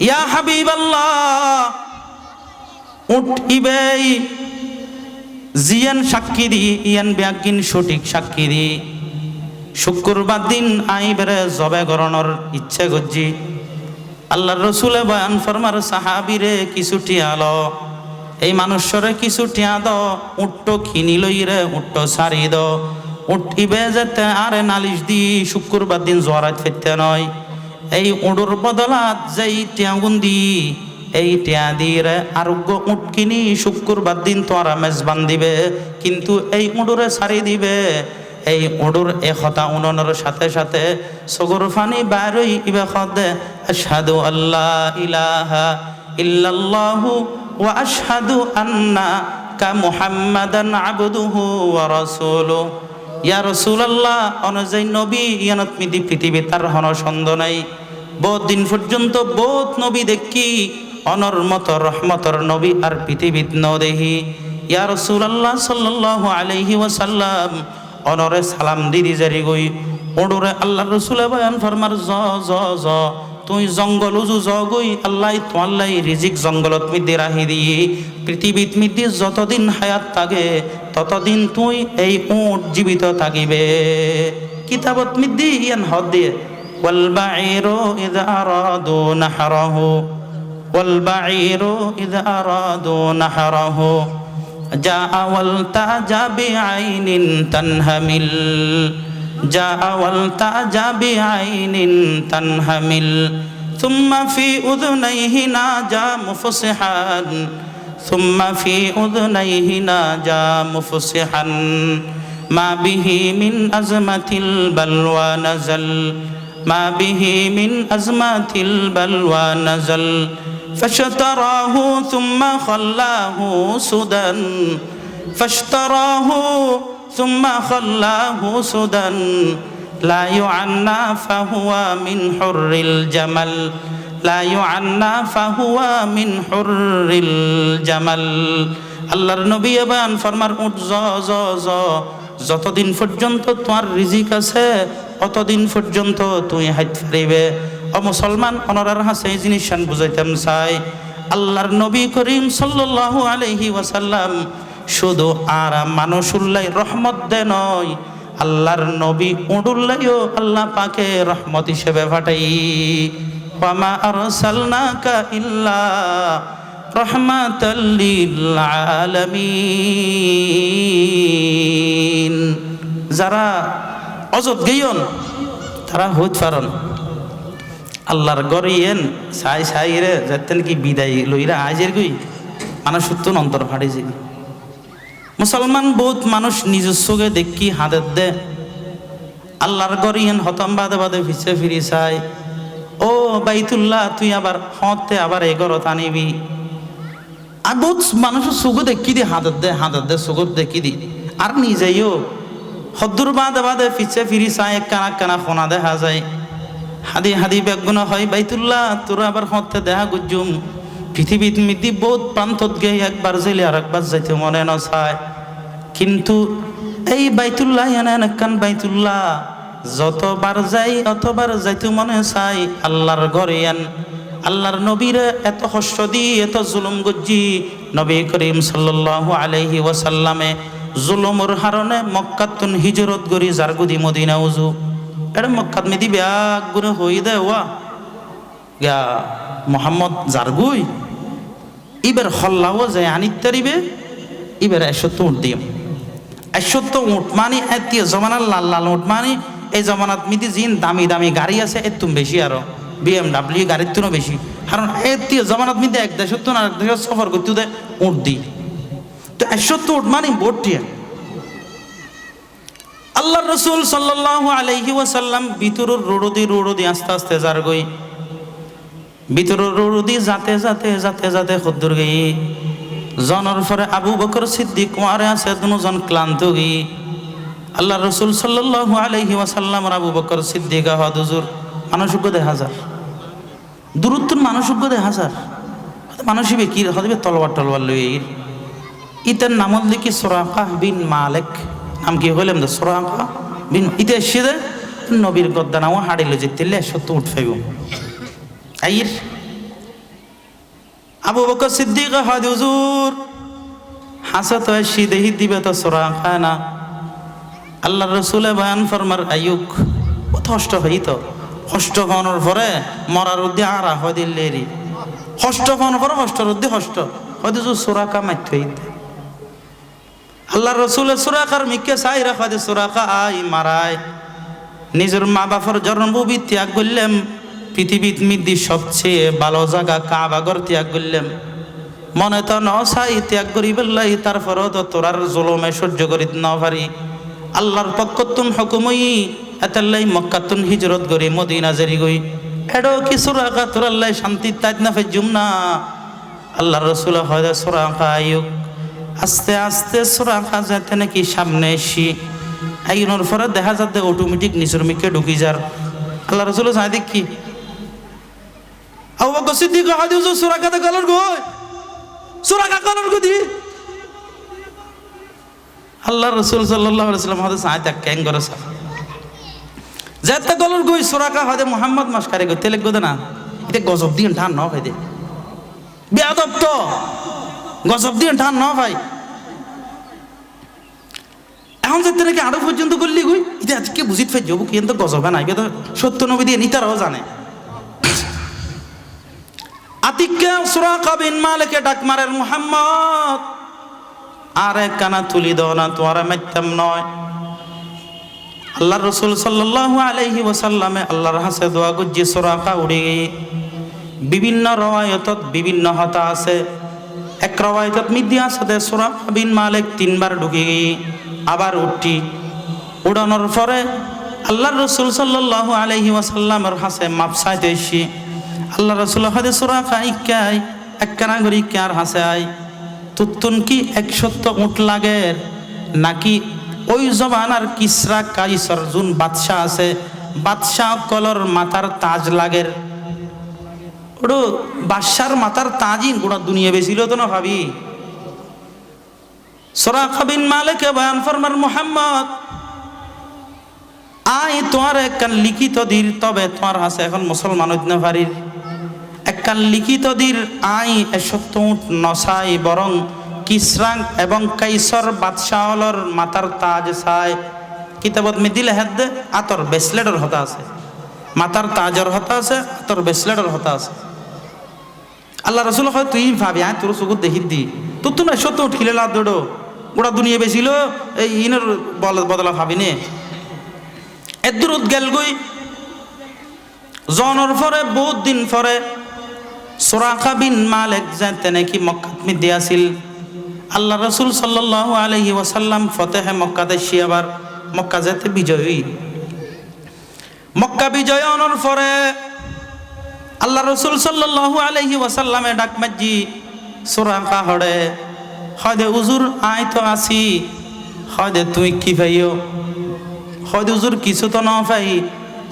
ইয়া হাবিবাল্লাহ, উঠ ইবে জিয়ান সাক্ষী দি ইয়ান ব্যাগিন সঠিক সাক্ষী দি শুক্রবার দিন আইবেরে জবে গরণর ইচ্ছে করছি। আল্লাহর রসুলে বয়ান ফরমার সাহাবিরে কিছু টিয়ালো, এই মানুষরে কিছু টিয়া দ, উঠটো খিনি লই রে উঠটো সারি দ, উঠিবে যেতে আরে নালিশ দি শুক্রবার দিন জোয়ারাত ফেরতে নয়। এই উডুর বদলাত যেই টিয়াগুন দি এই টিয়া দিয়ে রে আরোগ্য উঠকিনি শুক্রবার দিন তোরা মেজবান দিবে, কিন্তু এই উডুরে সারি দিবে। এই উডুর একতা উননের সাথে সাথে সগর ফানি বাইরই ইবে খদে আশহাদু আল্লাহ ইলাহা ইল্লাল্লাহু ওয়া আশহাদু আন্না কা মুহাম্মাদান আবদুহু ওয়া রাসূলুহু। ইয়া রাসূলুল্লাহ অনুযায়ী নবী ইয়ানত মিদি পৃথিবী তার হন সন্দ নাই। বহুত দিন পর্যন্ত বহুত নবী দেখি অনর মত রহমতর নবী আর পৃথিবীত ন দেখি। ইয়া রাসূলুল্লাহ সাল্লাল্লাহু আলাইহি ওয়াসাল্লাম অনরে সালাম দিদি জারি গই ওডরে আল্লাহ রসুলে বয়ান ফরমার জ তুই জঙ্গল উজু জ গই আল্লাহ তো আল্লাহ রিজিক জঙ্গলত মিদ্দি রাহি দিয়ে পৃথিবীত মিদ্দি যতদিন হায়াত থাকে ততদিন তুই এই উট জীবিত থাকিবে। কিতাবত মিদ্দি ইয়ান হদ দিয়ে ওয়াল বাঈরু ইযা আরাদু নাহরাহু ওয়াল বাঈরু ইযা আরাদু নাহরাহু جاء والتاجا بعين تنهمل جاء والتاجا بعين تنهمل ثم في أذنيه ناجى مفصحا ثم في أذنيه ناجى مفصحا ما به من أزمة البلوى نزل ما به من أزمة البلوى نزل فاشتراه ثم خلاه سدى فاشتراه ثم خلاه سدى لا يعنى فهو من حر الجمل لا يعنى فهو من حر الجمل। আল্লাহর নবী বয়ান ফরমার উঠ জ যতদিন পর্যন্ত তোমার রিজিক আছে অতদিন পর্যন্ত তুই হাইত ফিরিবে। ও মুসলমান অনরার হাসে এই জিনিস বুঝাইতাম চাই আল্লাহর নবী করিম সাল্লাল্লাহু আলাইহি ওয়াসাল্লাম শুধু আর মানুষুল্লাহ রহমত দে নয়, আল্লাহর নবী উডুল্লাহও আল্লাহ পাকে রহমত হিসেবে পাঠাই। ওয়ামা আরসালনাকা ইল্লা রাহমাতাল লিল আলামিন। যারা অযত গেয়ন তারা হইত পারন আল্লাহর গরিয়েন সাই রে যেতেন কি বিদায় লইরা আজের গই মানুষ সত্য অন্তর ফাটিছে। মুসলমান বহুত মানুষ নিজস্বকে দেখি হাতের দে আল্লাহর গরিয়েন হতম বাদে বাদে ফিসে ফিরি চাই ও বাইতুল্লাহ তুই আবার হতে আবার এগরত আনিবি। আর বহুত মানুষের চোখ দেখি দি হাতের দে চোখ দেখি দি আর নিজেও হদ্দুর বাদে বাদে ফিসে ফিরি চাই এক কানা কানা ফোনা দেখা যায়। হাদি হাদি বেগুনা হয় বাইতুল্লাহ তোরা আবার হতে দেখা গুজুম পৃথিবীত মিতি বহুত প্রান্তত গে একবার যাইলে আর একবার যাইতে মনে না চায়, কিন্তু এই বাইতুল্লাহ এনাকান বাইতুল্লাহ যতবার যাই অতবার যাইতে মনে চাই আল্লাহর ঘরে আন। আল্লাহর নবীরে এত কষ্ট দি এত জুলুম গজ্জি নবী করিম সাল্লাল্লাহু আলাইহি ওয়াসাল্লামে জুলুমর হারণে মক্কাতুন হিজরত করি জারগুদি মদিনা উজু এটা মক্কাত মেদি ব্যাগ গুনে হই দে ওয়া গা মোহাম্মদ জারগুই ইবের হল্লাও যায় আনিত তারিবে ইবের 100 উঠ দিম 100 উঠ মানে এতি জমানার লাল লাল উঠ মানে এই জমানাত মিদি জিন দামি দামি গাড়ি আছে এত বেশি আরো BMW গাড়ির তুনো বেশি কারণ এতি জমানাত মিদি এক দেশ তো না এক দেশ সফর করতে দে উঠ দি তো 100 উঠ মানে বোটিয়া আল্লাহর রাসূল সাল্লাল্লাহু আলাইহি ওয়াসাল্লাম ভিতরের রুড়ুদি আস্তে আস্তে যার গই ভিতরের রুড়ুদি যাতে খুদ্দুর গই জনের পরে আবু বকর সিদ্দিক ওয়ারে আছে দুজন ক্লান্ত গই আল্লাহর রাসূল সাল্লাল্লাহু আলাইহি ওয়াসাল্লাম আর আবু বকর সিদ্দিক হুজুর মানুষজ্ঞ দেখা হাজার দূরত্বর মানুষজ্ঞ দেখা হাজার মানুষই কি হদিবে তলবার লই ইতার নাম লিখি সুরাকা বিন মালিক নাম কি হইলাম তো সুরাকা বিন ইতে এসে নবীর গদ্দা নাও হাড়িল যে তেলে সত্য উঠফাইব আইর আবু বকর সিদ্দিক হুজুর হাসত এসে দেহি দিবে তো সুরাকা না আল্লাহর রাসূলে বয়ান ফরমার আয়ুক কত কষ্ট হই তো কষ্ট খাওয়ানোর পরে মরার উদ্দে আরা হয় দিল্লেরি কষ্ট খাওয়ানোর পরে কষ্টর উদ্দে কষ্ট হয়তো সুরাকা মাইথ হইতে আল্লাহর রাসূলের সুরাকার মিকে চাই রাখা দে সুরাকা আই মারায় নিজের মা বাবার জন্মভূমি ত্যাগ করলাম পৃথিবীর মধ্যে সবচেয়ে ভালো জায়গা কাবাগর ত্যাগ করলাম মনে তো ন চাই ত্যাগ করি বেল্লাই তারপরও তো তোরার জুলুমে সহ্য করিত ন পারি আল্লাহর পক্ষতুন হুকুমই এতাল্লাই মক্কাতুন হিজরত করি মদিনা জারি গই এডো কি সুরাকা তোরাল্লাই শান্তি তাইত না ফেজুম না আল্লাহর রাসূল হয় সুরাকা আয়ুক আস্তে আস্তে সুরাকা যাতে নাকি সামনে এসি আইনোর পরে দেখা যাতে অটোমেটিক নিচের মিকে ঢুকি যার আল্লাহ রাসূল চাই দেখি আবু বকর সিদ্দিক হাদিস সুরাকাতে গলর গই সুরাকা গলর গদি আল্লাহ রাসূল সাল্লাল্লাহু আলাইহি ওয়াসাল্লাম হাদিস আয়াত কেন গরস যাতে গলর গই সুরাকা হাদে মুহাম্মদ মাসকারে গই তেলে গদনা এটা গজব দিন ঠান ন ভাই দে বেয়াদব তো গজব দিন ঠান ন ভাই এখন যাতে নাকি আরো পর্যন্ত করলি গই এটা আজকে বুঝিত ফেজ যাবো কিন্তু গজব না এটা সত্য নবী দিয়ে নিতারাও জানে আতিককে সুরাকা বিন মালিকে ডাক মারের মুহাম্মদ আরে কানা তুলি দাও না তোরা মাইতাম নয় আল্লাহর রাসূল সাল্লাল্লাহু আলাইহি ওয়াসাল্লামে আল্লাহর হাসে দোয়া গুজি সুরাকা উড়ে বিভিন্ন রওয়ায়াতত বিভিন্ন হতা আছে এক রওয়ায়াতত মিদি আছে দে সুরাকা বিন মালিক তিনবার ঢুকে গই আবার উঠি উড়ানোর পরে আল্লাহর রাসূল সাল্লাল্লাহু আলাইহি ওয়াসাল্লামের হাসে মাপ চাইতে এসি আল্লাহর রাসূল হাদে সুরাকা ইকাই একখানা গরি কার হাসে আই তুতুন কি 100 উট লাগের নাকি ওই জমানার কিসরা কাইসার জুন বাদশা আছে বাদশা কলর মাথার তাজ লাগের ওড়ো বাদশার মাথার তাজই গোটা দুনিয়া বেছিল তো না ভাবি সুরাকা বিন মালিক বয়ান ফরমার মুহাম্মদ আই তোমার একখান লিখিত দির তবে তোমার হাসে এখন মুসলমান হইতে না পারির একখান লিখিত দির আই 100 উট নসাই বরং কিসরা এবং কাইসর বাদশাহলর মাথার তাজ চাই কিতাবত মে দিলে হেদ আতর বেসলেটর হতা আছে মাথার তাজর হতা আছে আতর বেসলেটর হতা আছে আল্লাহ রাসূল কয় তুই ভাবি আয় তোর চকুত দেখি দি তোর তো না 100 উট খিলে লাভ দড়ো গোটা দুনিয়া বেছিল এই ইনের বদলা ভাবি নে এদুরত গেল গই জনের পরে বহুত দিন পরে সুরাকা বিন মালিক যাতে নাকি মক্কাত মধ্যে আসিল আল্লাহ রাসূল সাল্লাল্লাহু আলাইহি ওয়াসাল্লাম ফতেহে মক্কাতে আবার মক্কা যেতে বিজয়ী মক্কা বিজয় হওয়ার পরে আল্লাহ রাসূল সাল্লাল্লাহু আলাইহি ওয়াসাল্লামে ডাক মাজি সুরাকা হড়ে হয়দে হুজুর আয় তো আসি হয়দে তুই কি ভাইও হয়দে হুজুর কিছু তো না ভাই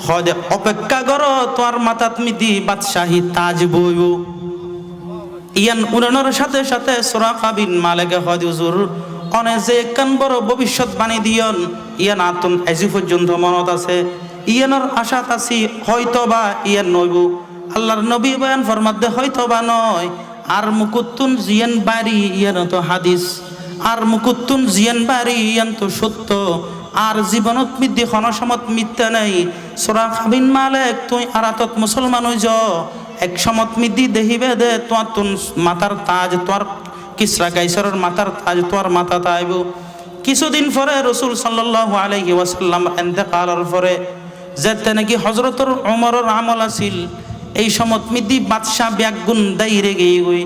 হয়দে অপেক্ষা করো তোর মাথাত মিদি বাদশাহী তাজ বইব ইয়ান উড়ানোর সাথে সাথে সুরাকা বিন মালিক হয়দে হুজুর অনে যে একখান বড় ভবিষ্যৎবাণী দিয়ন ইয়ান আতুন এজি পর্যন্ত মনত আছে ইয়ানোর আশাত আছি হয়তোবা ইয়ান নইব আল্লাহর নবী বয়ান ফরমাতে হয়তোবা নয় আর মুকুত্তুন জিয়ান বাড়ি ইয়ান তো হাদিস আর মুকুত্তুন জিয়ান বাড়ি ইয়ান তো সত্য আর জীবনত মিদ্দি খনসমত মিথ্যা নাই সুরাকা বিন মালিক তুই আরাতত মুসলমান হই যাও এক সমত মিদ্দি দেহিবে দে তোর তুন মাথার তাজ তোর কিসরা কাইসারের মাথার তাজ তোর মাথা তাইব কিছুদিন পরে রাসূল সাল্লাল্লাহু আলাইহি ওয়াসাল্লাম ইন্তেকালের পরে যেতে নাকি হযরতুর ওমরের আমল আছিল এই সমত মিদ্দি বাদশা ব্যাগুন দাইরে গই গই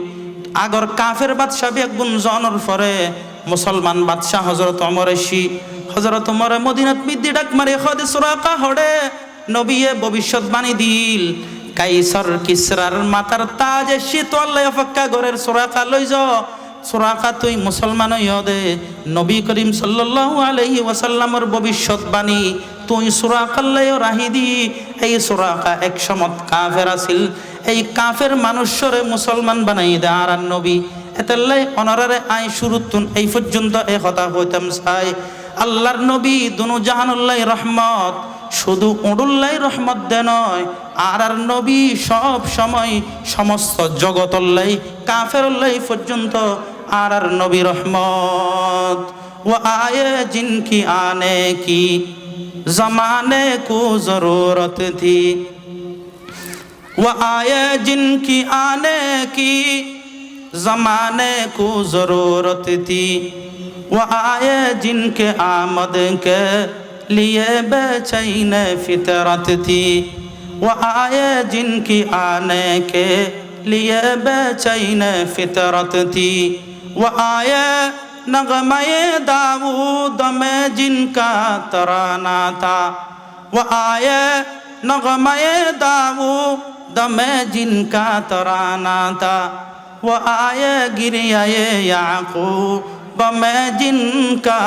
আগর কাফের বাদশা ব্যাগুন জনের পরে মুসলমান বাদশা হযরত ওমর এসি হযরত ওমর মদিনাত মিদ্দি ডাক মারে খদ সুরাকা হড়ে নবিয়ে ভবিষ্যৎবাণী দিল কাইসার কিসরার মাথার তাজ শীতল অপেক্ষা ঘরের সুরাকা লই যাও সুরাকা তুই মুসলমান হইয়া দে নবী করিম সাল্লাল্লাহু আলাইহি ওয়াসাল্লামের ভবিষ্যৎবাণী তুই সুরাকাল্লাহ রাহি দি। এই সুরাকা এক সমত কাফের আছিল, এই কাফের মানুষরে মুসলমান বানাই দে আর নবী এতাল্লাই অনারারে আই শুরুতুন এই পর্যন্ত এই কথা হইতাম চাই। আল্লাহর নবী দুনু জাহানুল্লাহ রহমত, শুধু উডুল্লাই রহমত দে নয় আর নবী সব সময় সমস্ত জগতল্লাই কাফেরল্লাই পর্যন্ত আর নবী রহমত। ও আয়ে জিনকি আনে কি জমানে কো জরুরত থি, वो आए जिनकी आने की ज़माने को ज़रूरत थी, वो आए जिनके आमद के लिए बेचैन फितरत थी, वो आए जिनकी आने के लिए बेचैन फितरत थी, वो आए नगमे दाऊद में जिनका तराना था, वो आए नगमे दाऊद में जिनका तराना था, वो आए गिरियाए याकूब में जिनका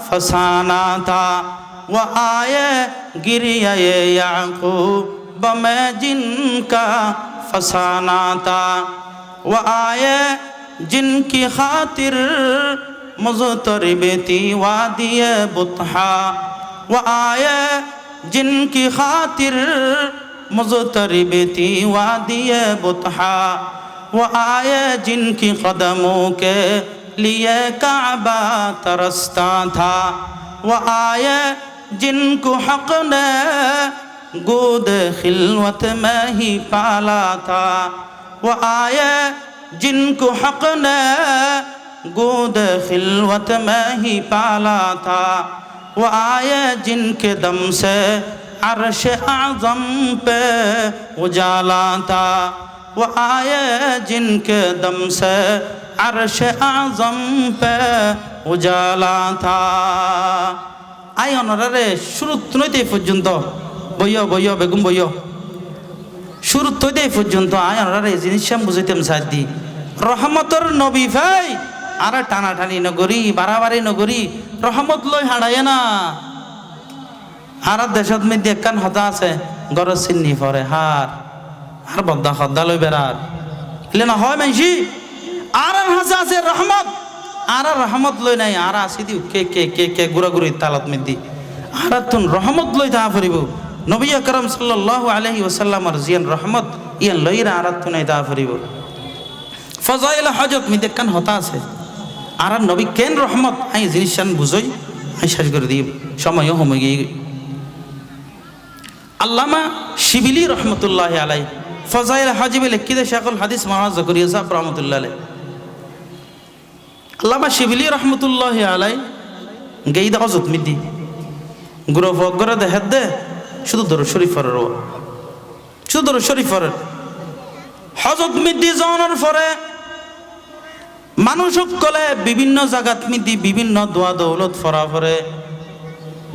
फसाना था, वो आए गिरियाए याकूब में जिनका फसाना था, वो आए जिनकी खातिर मुज़तरिब थी वादिए बुतहा, वो आए जिनकी खातिर मुज़तरिब थी वादिए बुतहा, वो आए जिनकी कदमों के लिए काबा तरसता था, वो आए जिनको हक ने गोद खिलवत में ही पाला था, वो आए जिनको हक ने गोद खिलवत में ही पाला था, वो आए जिनके दम से अर्श आज़म पे उजाला था, वो आए जिनके दम से अर्श आज़म पे उजाला था। আই অনরারে শুরুত নইতে পর্যন্ত বইয় বইয় বেগুম বইয় শুরুত তৈতে পর্যন্ত আই অনরারে জিনিস বুঝাইতাম সাদি রহমতর নবী ভাই আর টানাটানি নগরী বাড়াবাড়ি নগরী রহমত লই হাড়ায় না। আর দেশত মধ্যে একখান হতা আছে গরজ চিন্নি পরে হার আর বদ্দা খদ্দা লই বেড়ার এলে না হয় মানসি আর হাসা আছে রহমত আর রহমত লই নাই আর আসি দিও কে কে কে কে গুড়াগুড়ি তালত মধ্যে আর তুন রহমত লই তা ফুরিব নবী আকরাম সাল্লাল্লাহু আলাইহি ওয়াসাল্লামর জিয়ান রহমত ইয়ান লইরা আর তুন তা ফুরিব। ফজাইল হজত মধ্যে একখান হতা আছে আর নবী কেন রহমত আই জিনিস বুঝই আই শেষ করে দিই সময়ও সময় গিয়ে আল্লামা শিবিলি রহমতুল্লাহ আলাই ফজাইল হাজিবে লিখিতে শেখুল হাদিস মাওলানা জাকারিয়া সাহেব রহমতুল্লাহ আলাই আল্লামা শিবিলি রহমতুল্লাহ আলাই গেইদা অজত মিদি গুরু ফগরে দেখাত দে শুধু দরুদ শরীফের শুধু দরুদ শরীফের হজত মিদি যাওয়ার পরে মানুষ সকলে বিভিন্ন জায়গাত মিদি বিভিন্ন দোয়া দৌলত ফরা পরে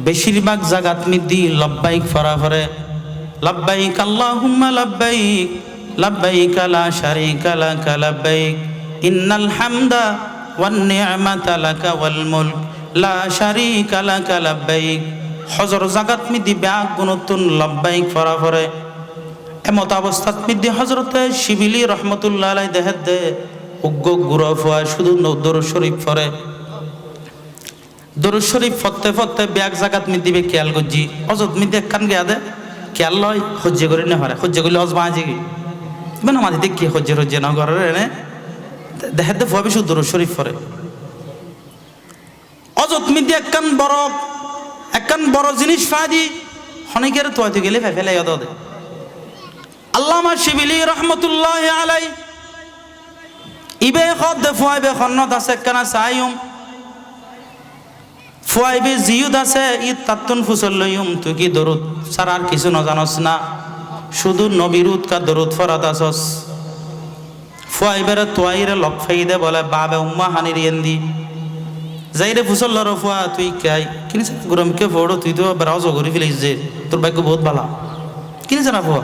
বেশিরভাগ জায়গাত মিদি লব্বাইক ফরা পরে লব্বাইক আল্লাহুম্মা লব্বাইক লব্বাইক লা শারীকা লাক লব্বাইক ইন্নাল হামদা ওয়ান নি'মাতা লাকা ওয়াল মুলক লা শারীকা লাক লব্বাইক। হজর জায়গাত মিদি ব্যাগ গুণতুন লব্বাইক ফরা পরে এমত অবস্থাত মিদি হজরতে শিবিলি রহমতুল্লাহ আলাই দেখাত দে উগ্র গুড়া ফুয়া শুধু দরুদ শরীফ পড়ে দরুদ শরীফ ফতে ফতে ব্যাগ জাগাত মি দিবে খেয়াল করছি অজত মি দেখ কান গিয়া দে খেয়াল লয় সহ্য করে না পারে সহ্য করলে অজ বাঁচি মানে মাঝে দেখি সহ্য সহ্য না ঘরের এনে দেখাতে ফুয়া বেশি দরুদ শরীফ পড়ে অজত মি দিয়ে একখান বড় জিনিস ফাদি অনেকের তোয়াতে গেলে ফেলাই দে। আল্লামা শিবিলি রহমতুল্লাহ আলাই ইবে খদ ফুয়াইবে খন্নত আছে কানা সাইম ফুয়াইবে জিউদ আছে ই তাতুন ফুসল লইম তুই কি দরুদ সারা আর কিছু না জানস না শুধু নবীরুদ কা দরুদ ফরাত আসস ফুয়াইবের তোয়াইরে লক ফাইদে বলে বাবে উম্মা হানির ইন্দি যাইরে ফুসল্লার ফুয়া তুই কাই কিনিস গরম কে ফোড়ো তুই তো বেড়াও জগরি ফেলিস যে তোর ভাগ্য বহুত ভালো কিনিস না ফুয়া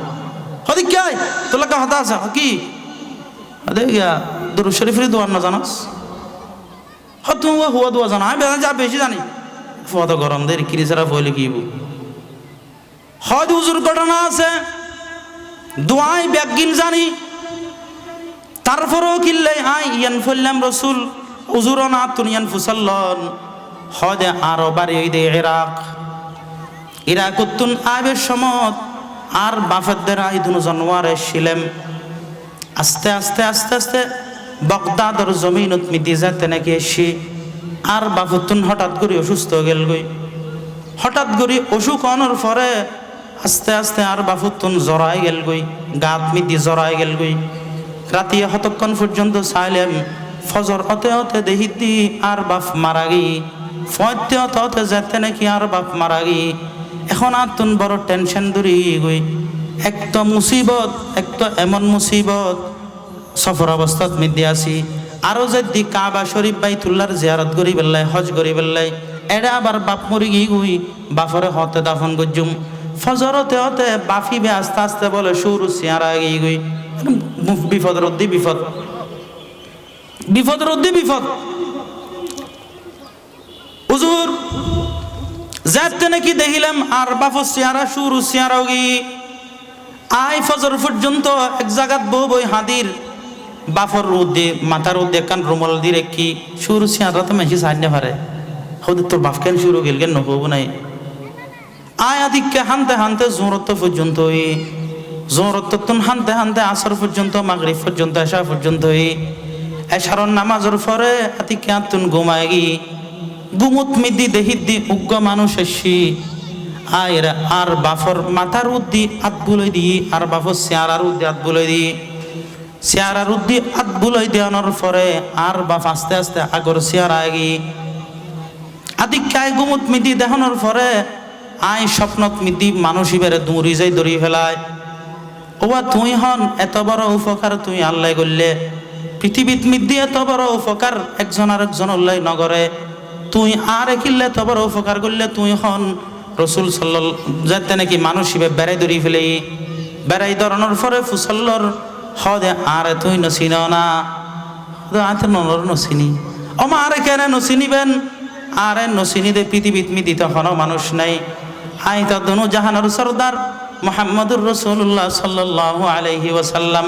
হদি কাই তোর লাগা হাতা আছে কি আরে ইয়া দুরূদ শরীফের দোয়া না জানাস হদ তুমি হুয়া দোয়া জানা আমি যা বেশি জানি ফুয়া তো গরম দেরি কিনিসারা ফইলে কি হদ হুজুর ঘটনা আছে দোয়াই ব্যাগিন জানি তারপরেও কিল্লে আই ইয়ান ফল্লাম রসুল উজুর না তুনিয়ান ফুসাল্লন হদে আরো বাড়ি ওই দে ইরাক উত্তুন আইবের সমত আর বাফেদের আই দুনো জানুয়ারে শিলেম আস্তে আস্তে আস্তে আস্তে বগদাদর জমিনত মিদি যেতে নাকি এসি আর বাফুতুন হঠাৎ করে অসুস্থ গেল গই হঠাৎ করে অসুখ অনর পরে আস্তে আস্তে আর বাফুতুন জড়াই গেল গই গাত মিদি জড়াই গেল গই রাতিয়া হতক্ষণ পর্যন্ত চাইলেম ফজর হতে হতে দেহিতি আর বাপ মারা গি ফয়তে হতে হতে যেতে নাকি আর বাপ মারা গি এখন আর তুন বড় টেনশন দূরি গই একটা মুসিবত একটা এমন মুসিবত সফর অবস্থাত মিদি আসি আরো যদি কাবা শরীফ বাইতুল্লাহর জিয়ারত করি বেল্লাই হজ করি বেল্লাই এরা আবার বাপ মরি গি গুই বাপরে হতে দাফন গজুম ফজর হতে হতে বাফিবে আস্তে আস্তে বলে সুর সিয়ারা গি গুই বিপদের অধ্যে বিপদ বিপদের অধ্যে বিপদ হুজুর যাতে নাকি দেখিলাম আর বাফর সিয়ারা সুর সিয়ারা গি আই ফজর পর্যন্ত এক জায়গাত বউ বই হাদির বাফর রোদে মাথার রোদে কান রুমাল দিয়ে কি সুর সিয়ারা তো মেশি সাইনে পারে হতে তোর বাপ কেন শুরু গেল কেন নহব নাই আয় আদিককে হানতে হানতে জোরত পর্যন্ত জোরত হানতে হানতে আসর পর্যন্ত মাগরিব পর্যন্ত এশা পর্যন্ত এশারর নামাজের পরে আদিককে আতুন ঘুমায় গি গুমুত মিদি দেহিদি উগ্র মানুষ এসি আয়ের আর বাফর মাথার উদ্দি আত বুলাই দি আর বাফর চেয়ারার উদ্দি আত বুলাই দি চেয়ারার উদ্দি আত বুলাই দেওয়ানোর পরে আর বাপ আস্তে আস্তে আগর চেয়ার আগি আদিকায় গুমুত মিদি দেখানোর পরে আই স্বপ্নত মিদি মানুষই বেড়ে দৌড়ি যাই দৌড়ি ফেলায় ওবা তুই হন এত বড় উপকার তুই আল্লাহ করলে পৃথিবীত মিদি এত বড় উপকার একজন আর একজন আল্লাহ নগরে তুই আর কিনলে এত বড় উপকার করলে তুই হন রসুল সাল্লাল যাতে নাকি মানুষ বেড়াই দৌড়ি ফেলে বেড়াই ধরানোর পরে ফুসল্লর হদে আর তুই নচিন না আতে নর নচিনি অমা আরে কেন নচিনিবেন আরে নচিনি দে পৃথিবীত মিদি তখন মানুষ নাই আই তো দনু জাহানোর সর্দার মোহাম্মদুর রসুল্লাহ সাল্লাল্লাহু আলাইহি ওয়াসাল্লাম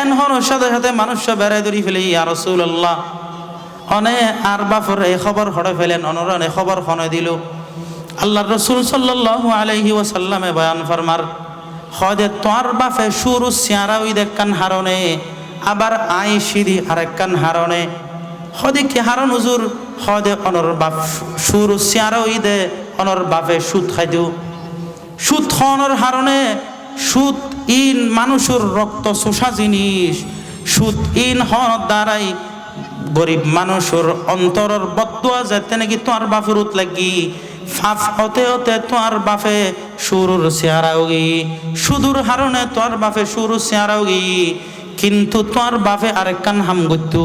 এন হন সাথে সাথে মানুষ বেড়াই দৌড়ি ফেলে ইয়া রসুল্লাহ অনে আর বাপর এই খবর হড়ে ফেলেন অনরনে খবর হনে দিল আল্লাহ রসুল সাল্লাল্লাহু আলাইহি ওয়াসাল্লামে বয়ান ফরমার হদে তোর বাপে সুরু সিয়ারা ওই দেখান হারনে আবার আই সিঁড়ি আরেকখান হারনে হদে কি হারন হুজুর হদে অনর বাপ সুরু সিয়ারা ওই দে অনর বাপে সুদ খাই দিও সুদ খনর হারনে সুদ ইন মানুষের রক্ত শোষা জিনিস সুদ ইন হন দ্বারাই গরিব মানুষের অন্তরের বদুয়া যেতে নাকি তোর বাপের উত লাগি ফাফ হতে হতে তোর বাপে সুরুর চেয়ারাওগি সুদূর হারণে তোর বাপে সুরুর চেয়ারাওগি কিন্তু তোর বাপে আরেকখান হাম করতো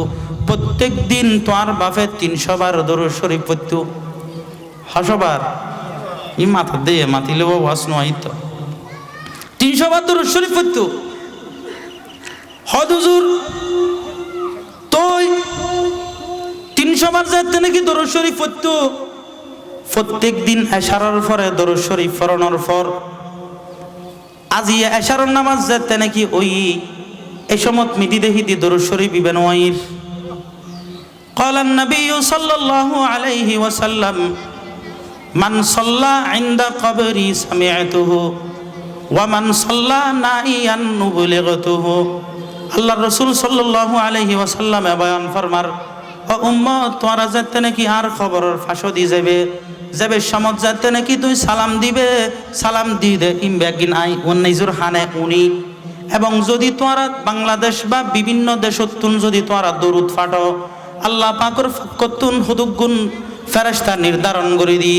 প্রত্যেক দিন তোর বাপে 300 বার দরুদ শরীফ পড়তো হাসবার ই মাথা দিয়ে মাতিলে ওয়াস নয় তো 300 বার দরুদ শরীফ পড়তো হদ হুজুর তুই 300 বার যাতে নাকি দরুদ শরীফ পড়তো প্রত্যেক দিন এশারার পরে দরুদ শরীফ পড়ানোর পর আজি এশারার নামাজ যাতে নাকি ওই এই সমত মিটি দেখি দি দরুদ শরীফ ইবেন ওয়াইর قال النبي صلى الله عليه وسلم من صلى عند قبري سمعته ومن صلى نائيا نبلغته আল্লাহ রাসূল সাল্লাল্লাহু আলাইহি ওয়াসাল্লাম বয়ান ফরমার ও উম্মত তোরা যাতে নাকি আর খবরের ফাঁসো দি যাবে সমত যাতে নাকি তুই সালাম দিবে সালাম দি দে ইমবাগিন আই ওনাইজুর হানে উনি এবং যদি তোরা বাংলাদেশ বা বিভিন্ন দেশতুন যদি তোরা দরুদ ফাটো আল্লাহ পাকের কতুন হুদুগুন ফেরেশতা নির্ধারণ করে দি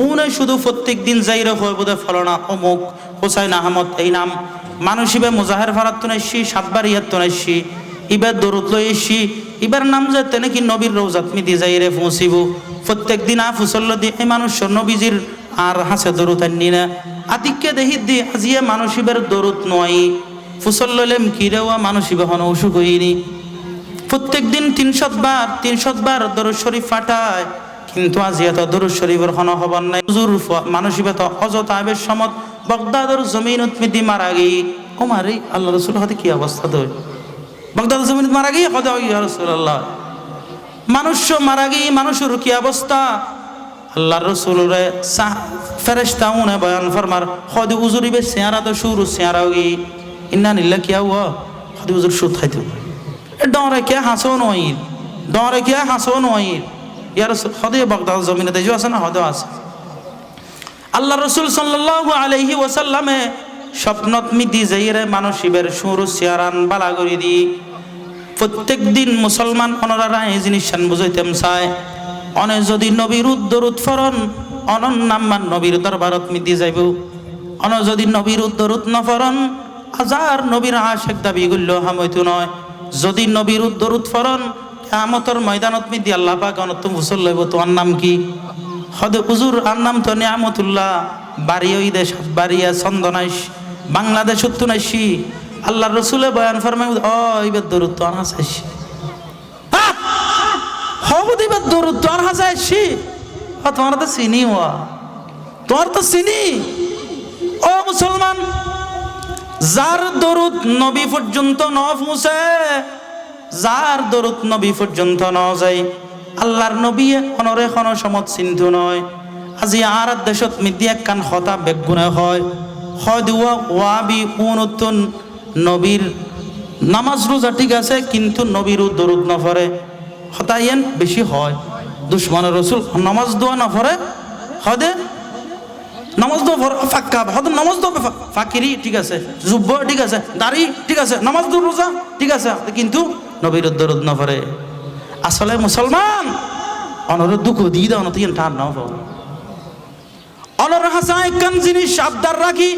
উনি শুধু প্রত্যেক দিন যাইরে হয় বোধ ফলনা অমুক হুসাইন আহমদ এই নাম মানুষিবে মুজাহের ফারাতুন আসছি সাতবার ইয়াতুন আসছি ইবার দরুদ লই এসি ইবার নাম যাতে নাকি নবীর রওজাত মিদি যাই রে পৌঁছিব প্রত্যেক দিন ফুসল্ল দি এই মানুষ নবীজির আর হাসে দরুদ আনি না আতিককে দেখি দি আজিয়ে মানুষ ইবার দরুদ নয় ফুসল্লেম কিরেওয়া মানুষ ইবা হন অসুখ হইনি প্রত্যেক দিন 300 বার দরুদ শরীফ ফাটায় কিন্তু আজি এত দরুদ শরীফের হন খবর নাই হুজুর মানুষ ইবা তো হযরত আবের সমত বাগদাদের জমিনত মিদি মারা গই ও মারি আল্লাহ রাসূল হাতে কি অবস্থা দই বাগদাদের জমিনত মারা গই কদা ইয়া রাসূলুল্লাহ মানুষ মারা গই মানুষের কি অবস্থা আল্লাহর রাসূলের ফেরেশতা উনে বয়ান ফরমার খদি হুজুরিবে চেহারা তো শুরু চেহারা গই ইন্না লিল্লাহি কিয়া হুয়া খদি হুজুর সুদ খাইতো ডরে কে হাসো নয় ইয়ার খদি বাগদাদ জমিনে দেজো আছে না হদো আছে আল্লাহ রাসূল সাল্লাল্লাহু আলাইহি ওয়াসাল্লামে স্বপ্নত মিদি যাইরে মানসিবের সুর সিয়ারান বালা করি দি প্রত্যেক দিন মুসলমান অনরারা এই জিনিস বুঝাইতেম চায় অনে যদি নবীর দরুদ ফরন অনন নাম্মান নবীর দরবারত মিদি যাইব অন যদি নবীর দরুদ নফরন হাজার নবীর আশিক দাবি করল হামইতো নয় যদি নবীর দরুদ ফরন কিয়ামতের ময়দানত মিদি আল্লাহ পাক অনত মুসল লইব তোমার নাম কি হদে হুজুর আর নাম তো নিয়ামতুল্লাহ বাড়ি ওই দেশ বাড়িয়া চন্দনাইশ বাংলাদেশ উত্তুনাইশি আল্লাহর রাসূলে বয়ান ফরমায় ও ইবাদ দরুদ তো আনাসাইশি হবুদ ইবাদ দরুদ তো আনাসাইশি তোমার তো চিনি ওয়া তোমার তো চিনি ও মুসলমান যার দরুদ নবী পর্যন্ত ন পৌঁছে যার দরুদ নবী পর্যন্ত ন যায় আল্লাহর নবী অনরে কোন সমত চিন্তু নয় আজি আর দেশত মিদি একখান হতা বেগুনে হয় দিওয়া ওয়াবি উনতুন নবীর নামাজ রোজা ঠিক আছে কিন্তু নবীর দরুদ না পড়ে হতায়েন বেশি হয় দুশমনের রাসূল নামাজ দোয়া না পড়ে হদে নামাজ দো ফাক্কা হদে নামাজ দো ফাকিরি ঠিক আছে জুব্ব ঠিক আছে দাড়ি ঠিক আছে নামাজ দো রোজা ঠিক আছে কিন্তু নবীর দরুদ না পড়ে আসলে মুসলমান অনর দুঃখ দিয়ে দাও না তুই টান না পাও অনর হাসায় কোন জিনিস আবদার রাখি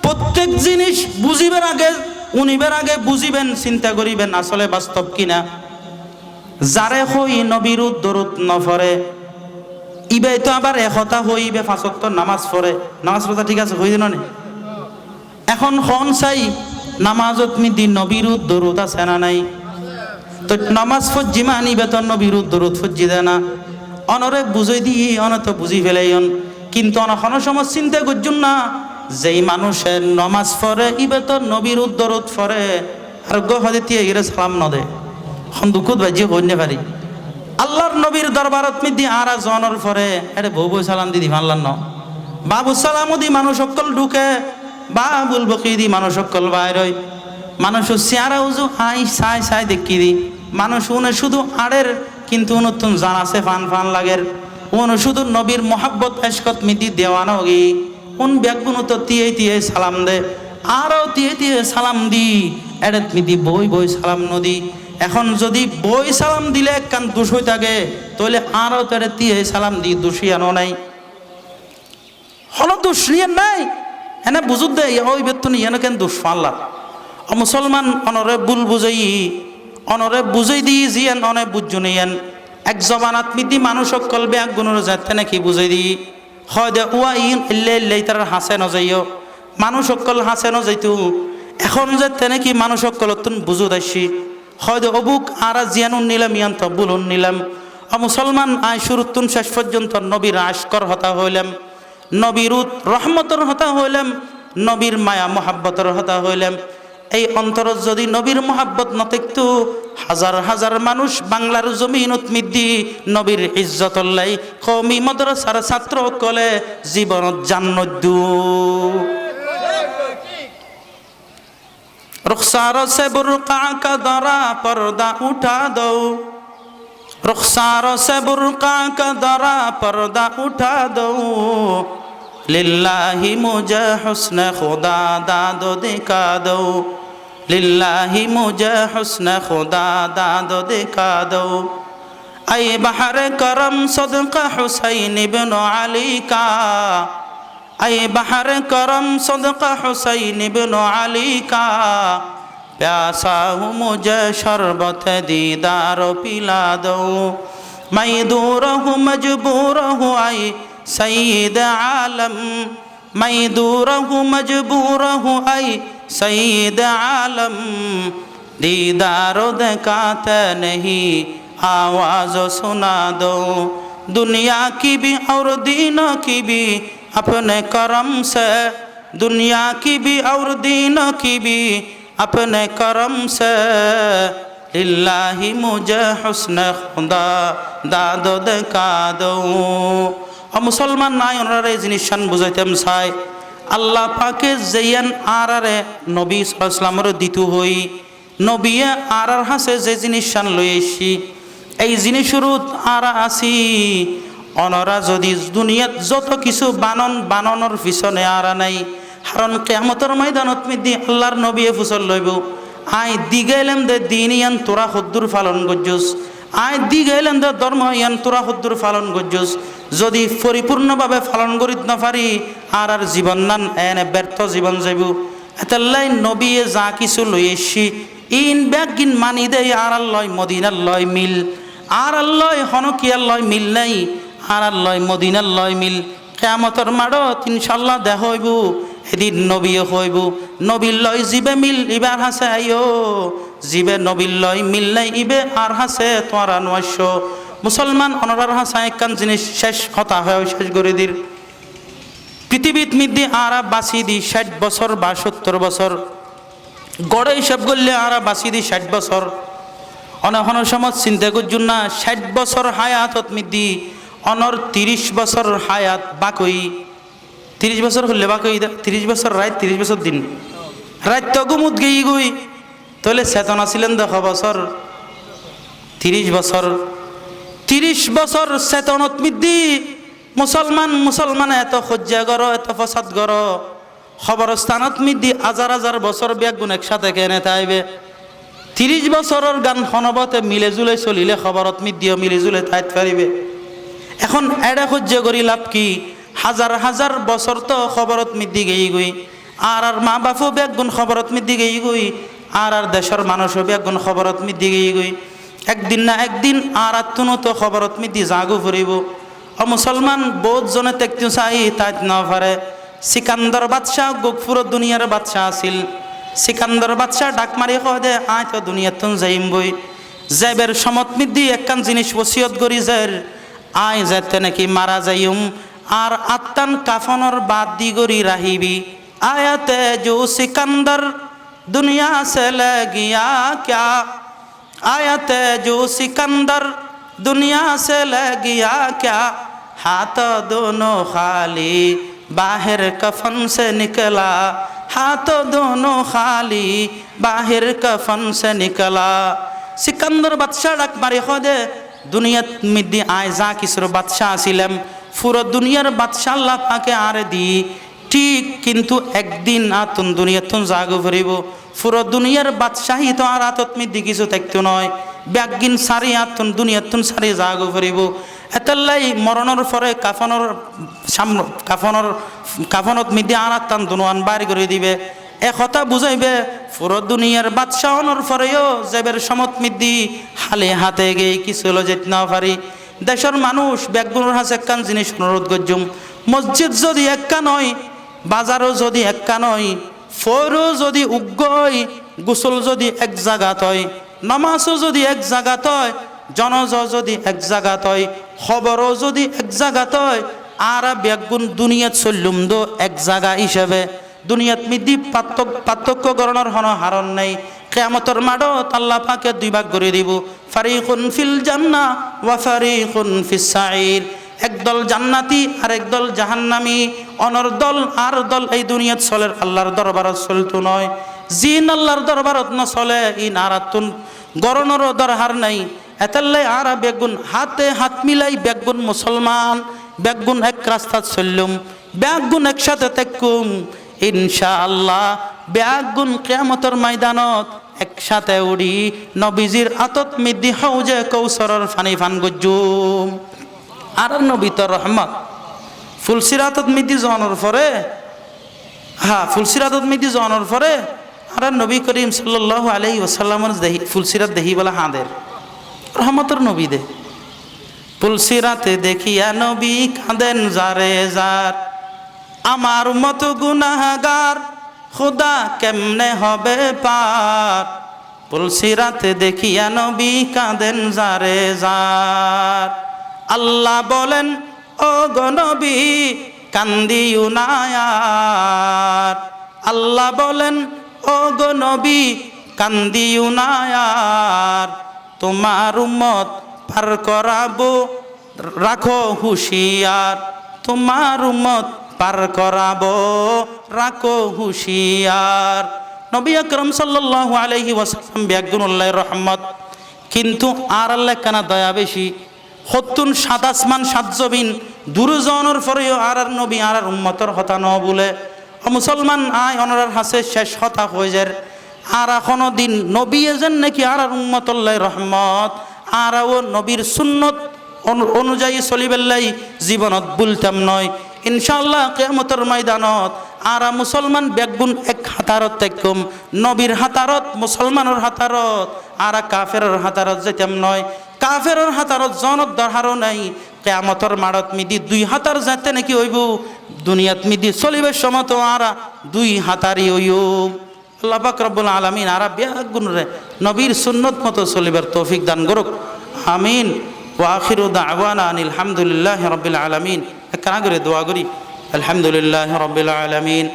প্রত্যেক জিনিস বুঝিবেন আগে উনিবের আগে বুঝিবেন চিন্তা করিবেন আসলে বাস্তব কিনা যারে হই নবীর দরুদ নফরে ইবে তো আবার একতা হইবে ফাঁসত্তর নামাজ পড়ে নামাজ রোজা ঠিক আছে হই দিন এখন খন চাই নামাজত মিদি নবীর দরুদ আছে না নাই তো নামাজ ফজ্জি মানিবে তো নবীর দরুদ ফজ্জি দেয় না অনরে বুঝাই দিয়ে অনত বুঝি ফেলাইন কিন্তু অনখন সময় চিন্তা করছুন না যেই মানুষের নামাজ পড়ে ইবে তো নবীর দরুদ পড়ে আর গহদে দিয়ে গেলে সালাম নদে এখন দুঃখত বাজিয়ে কন্যা পারি আল্লাহর নবীর দরবারত মিদি আর জনের পরে এটা বউ সালাম দিদি মানলাম ন বাবু সালাম দি মানুষ সকল ঢুকে বাবুল বকি দি মানুষ সকল বাইর হয় মানুষ চেয়ারা উজু আই সাই দেখি দি মানুষ উনে শুধু আড়ের কিন্তু নতুন জানাছে ফান লাগের উনি শুধু নবীর মোহাব্বত এশকত মিদি দেওয়ানো গি উন ব্যাগুন তো টিয়ে সালাম দে আরো টিয়ে সালাম দি এড়েত মিদি বই সালাম নদী এখন যদি বই সালাম দিলে একখান দোষ হয়ে থাকে তাহলে আরো তারে টিয়ে সালাম দি দোষী আনো নাই হলো দোষ নিয়ে নাই এনে বুঝুত দে ওই বেতন এনে কেন দোষ ফাল্লা মুসলমান অনরে বুল বুঝাই দিই জিয়ান অনে বুঝুনিয়েন এক জবানাত মিদি মানুষ সকল ব্যাগ গুণর যাতে নাকি বুঝাই দিই হয় দে ওয়া ইন ইল্লে তার হাসে নজাইও মানুষ সকল হাসে নজাইতো এখন যাতে নাকি মানুষ সকল তুন বুঝু দাসি হয় দে অবুক আর জিয়ান নিলাম ইয়ান তো বুলুন নিলাম মুসলমান আয় শুরুতুন শেষ পর্যন্ত নবীর আশকর হতা হইলাম নবীর রহমতর হতা হইলাম নবীর মায়া মোহাব্বতর হতা হইলাম এই অন্তর যদি নবীর মোহাব্বত নথিকত হাজার হাজার মানুষ বাংলার জমিনত মিদি নবীর ইজ্জতল্লাই কওমি মাদ্রাসার ছাত্র কলে জীবনত জান্নাত रुखसार से बुर्का का दरा पर्दा उठा दो रुखसार से बुर्का का दरा पर्दा उठा दो लिल्लाही मुझे हुस्न खुदा दादो दिखा दो लिल्लाही मुझे हुस्न खुदा दादो दिखा दो ऐ बहर करम सदका हुसैन इब्न अली का ऐ बहर करम सदका हुसैन इब्न अली का प्यासा हूँ मुझे शरबत दीदार पिला दो मैं दूर हूँ मजबूर हूँ आई सईद आलम मैं दूर हूँ मजबूर हूँ आई सईद आलम दीदार दिखाते नहीं आवाज़ सुना दो दुनिया की भी और दीनों की भी अपने करम से दुनिया की भी और दीनों की भी अपने करम से लिल्लाही मुझे हुस्न खुदा दादो दिखा दो मुसलमान नाई ओनारे जिनिसान बुझाइताम चाই আল্লাহ পাকে যেয়ান আরারে নবী সাল্লাল্লাহু আলাইহি ওয়াসাল্লামের দিতু হই নবিয়ে আরার হাসে যে জিনিসান লই আইছি এই জিনিসের আরা আসি অনরা যদি দুনিয়াত যত কিছু বানানোর পিছনে আরা নাই কারণ কিয়ামতের ময়দানত মিদি আল্লাহর নবী ফুসল লইব আই দিগাইলাম দে দিন ইয়ান তোরা হদ্দুর পালন গজ্জুস আই দিগাইলাম দে ধর্ম ইয়ান তোরা হদ্দুর পালন গজ্জুস যদি পরিপূর্ণভাবে পালন করিত না পারি আর জীবন নান এনে ব্যর্থ জীবন যাইব এতাল্লাই নবী যা কিছু লই এসি ইন ব্যাগিন মানি দেই আর আল্লাহ মদিনার লয় মিল আর আল্লাহ হনকিয়ার লয় মিল নাই আর আল্লাহ মদিনার লয় মিল কিয়ামতের মাঠত ইনশাআল্লাহ দেখা হইব এদিন নবী হইব নবীর লয় জিবে মিল ইবার হাসে আইও জিবে নবীর লয় মিল নাই ইবে আর হাসে তোরা নয়শ মুসলমান অনরার হাসা একখান জিনিস শেষ কথা হয় শেষ করে দির পৃথিবীত মিদ্দি আরা বাঁচি দি 60 বছর বা 70 বছর গড়ে হিসাব করলে আরা বাঁচি দি 60 বছর অনহন সমাজ চিন্তা করছুন না 60 বছর হায়াতত মিদ্দি অনর 30 বছর হায়াত বাকই 30 বছর হলে বাকই 30 বছর রাত 30 বছর দিন রাত তো গুমুত গই গই তাহলে চেতনা ছিলেন 10 বছর 30 বছর 30 বছর চেতনত মিদ্দি মুসলমান এত সহ্য করো এত ফসাদ করো খবরস্থানত মিদ্দি হাজার বছর ব্যাগুন একসাথে কেনে তাইবে 30 বছরের গান হনবতে মিলে জুলে চলিলে খবরত মিদ্দিও মিলে জুলে তাইত পারিবে এখন এডা সহ্য করি লাভ কি হাজার বছর তো খবরত মিদ্দি গেই গই আর মা বাপও ব্যাগুন খবরত মিদ্দি গেই গই আর দেশের মানুষও ব্যাগুন খবরত মিদ্দি গেই গই একদিন না একদিন আর আত্মনো তো খবরত মিদ্দি জাগু ফুরিব মুসলমান বহুত জনে দেখতে চাই তাইত না পারে সিকান্দর বাদশাহ গোকপুর দুনিয়ার বাদশাহ আছিল সিকান্দর বাদশাহ ডাক মারি কয় দে আয় তো দুনিয়াতুন যাইম বই যাইবের সমত মিদ্দি একখান জিনিস ওসিয়ত করি যার আয় যাতে নাকি মারা যাইম আর আত্তান কাফনের বাদ দি গরি রাহিবি আয়াতে জো সিকান্দর দুনিয়া সে লাগিয়া ক্যা আয়াতে জো সিকান্দর दुनिया से लग गया क्या हाथ दोनों खाली बाहर कफन से निकला हाथ दोनों खाली बाहर कफन से निकला सिकंदर बादशाह डाक मारी खोदे दुनिया मिद्दी आय जा किसर बादशाह आसिलाम पुरो दुनियार बादशाह अल्लाह पाके आरे दी ठीक किन्तु एकदिन आतुन दुनियातुन जागो फरिब पुरो दुनियार बादशाही तो आर आतत मिद्दी किछु थाकतो नय ব্যাগিন সারি আতুন দুনিয়াতুন সারি জাগো ফরিব এতাল্লাই মরণর পরে কাফনত মিদি আনাতান দুনওয়ান বাড়ি করে দিবে এ কথা বুঝাইবে পুরো দুনিয়ার বাদশাহনের পরেও জেবের সমত মিদি হালে হাতে গিয়ে কিছু হলো যেতে না পারি দেশের মানুষ ব্যাগগুলোর হাতে একখান জিনিস অনুরোধ করছুম মসজিদ যদি একা নয় বাজারও যদি একা নয় ফরও যদি উগ্গয় গোসল যদি এক জায়গাত হয় নামাজও যদি এক জায়গাত হয় জনজ যদি এক জায়গাত হয় খবরও যদি এক জায়গাত হয় আর ব্যাগুন দুনিয়াত চললুম দো এক জায়গা হিসাবে দুনিয়াত মিদি পার্থক্য করণের হন হারণ নেই কিয়ামতের মাঠত আল্লাহ পাকে দুই ভাগ করে দিব ফারিকুন ফিল জান্নাহ ওয়া ফারিকুন ফিস সাঈর একদল জান্নাতি আর একদল জাহান্নামী অনর দল আর দল এই দুনিয়াত চলে আল্লাহর দরবারত চলতো নয় জিন আল্লাহর দরবারত না চলে ই নারাতুন গরণেরও দরকার নাই এতাল্লাই আর বেগুন হাতে হাত মিলাই বেগুন মুসলমান বেগুন এক রাস্তাত চললুম বেগুন একসাথে থাকুম ইনশাআল্লাহ বেগুন কিয়ামতের ময়দানত একসাথে উড়ি নবীজির আতত মিদ্দি হাউজে কৌসরের ফানি ফান গজ্জুম আর নবী তো রহমত ফুলসিরাতত মিদ্দি জনের পরে ফুলসিরাতত মিদ্দি জনের পরে আর নবী করিম সাল্লাল্লাহু আলাইহি ওয়াসাল্লামের দেহি ফুলসিরাত দেহি বলা হাঁদের রহমতের নবী দে ফুলসিরাতে দেখিয়া নবী কাঁদেন যারে যার আমার মতো গুনাহগার খুদা কেমনে হবে পার ফুলসিরাতে দেখিয়া নবী কাঁদেন যারে যার আল্লাহ বলেন ও গো নবী কান্দিও না আর আল্লাহ বলেন ও গো নবী কান্দিও না আর তোমার উম্মত পার করাবো রাখো হুঁশিয়ার তোমার উম্মত পার করাবো রাখো হুঁশিয়ার নবী আকরাম সাল্লাল্লাহু আলাইহি ওয়াসাল্লাম বিয়াগুনুল্লাহির রহমত কিন্তু আর আল্লাহ কেন দয়া বেশি হতুন সাত আসমান সাত জমিন দুরজনের পরেও আর নবী আর উম্মতর হতা ন বলে মুসলমান আয় অনরার হাসে শেষ হতা হয়ে যায় আর এখনো দিন নবী এজেন নাকি আর উম্মতুল্লাহির রহমত আর ও নবীর সুন্নত অনুযায়ী চলিবেলাই জীবনত ভুলতাম নয় ইনশাআল্লাহ কিয়ামতের ময়দানত আর মুসলমান বেগুন এক হাতারত তেকম নবীর হাতারত মুসলমানের হাতারত আর কাফেরের হাতারত যেতাম নয় কাফেরের হাতারত জনত দরহারও নাই কিয়ামতের মাড়ত মিদি দুই হাতার যাতে নাকি হইব দুনিয়াত মিদি চলিবে সমত আর দুই হাতারি হইব আল্লাহ পাক রব্বুল আলামিন আর বেগুন রে নবীর সুন্নত মতো চলিবার তৌফিক দান করুক আমিন ওয়া আখিরু দাওয়ানা আনিল হামদুলিল্লাহি রাব্বিল আলামিন একখানা করে দোয়া করি আলহামদুলিল্লাহি রাব্বিল আলামিন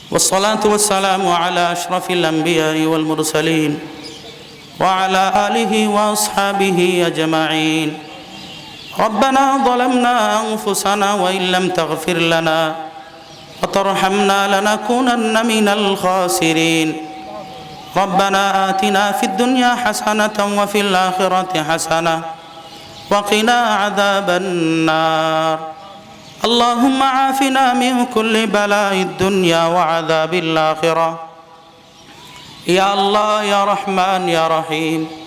ওয়াসসালাতু ওয়াসসালামু আলা আশরাফিল আমবিয়াই ওয়াল মুরসালিন ওয়া আলা আলিহি ওয়া আসহাবিহি আজমাইন ربنا ظلمنا أنفسنا وإن لم تغفر لنا وترحمنا لنكونن من الخاسرين ربنا آتنا في الدنيا حسنة وفي الآخرة حسنة وقنا عذاب النار اللهم عافنا من كل بلاء الدنيا وعذاب الآخرة يا الله يا رحمن يا رحيم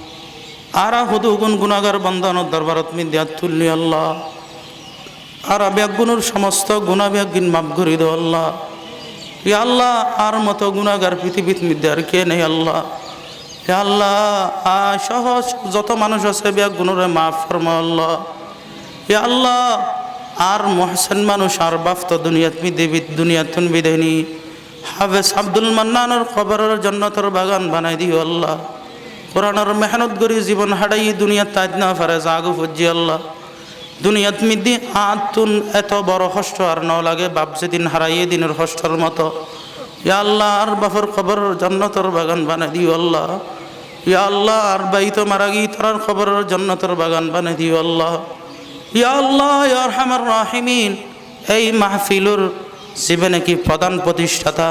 আরা হুদুগুন গুনাহগার বান্দানোর দরবারত মিদিয়াত তুললি আল্লাহ আর বেগুনের সমস্ত গুনাহ বেগিন মাফ করে দাও আল্লাহ ইয়া আল্লাহ আর মতো গুনাহগার পৃথিবীত মিদিয়ার কে নেই আল্লাহ ইয়া আল্লাহ সহজ যত মানুষ আছে বেগুনরে মাফ ফরমা আল্লাহ ইয়া আল্লাহ আর মুহসিন মানুষ আর বাফত দুনিয়াত মিদিবিত দুনিয়াতুন বিদায়নি হাফেজ আব্দুল মান্নানের কবরের জান্নাতের বাগান বানাই দিও আল্লাহ কোরআনের মেহনত করি জীবন হারাই দুনিয়াত তাজ না পারে জাগু ফুজি আল্লাহ দুনিয়াত মিদি আতুন এত বড় কষ্ট আর ন লাগে বাপ যেদিন হারাইয়ে দিনের কষ্টর মতো ইয়া আল্লাহ আর বাফর কবরের জান্নাতের বাগান বানাই দিও আল্লাহ ইয়া আল্লাহ আর বাইত মারা গি তার কবরের জান্নাতের বাগান বানাই দিও আল্লাহ ইয়া আল্লাহ ইয়া আরহামার রাহিমিন এই মাহফিলুর জীবনে কি প্রধান প্রতিষ্ঠাতা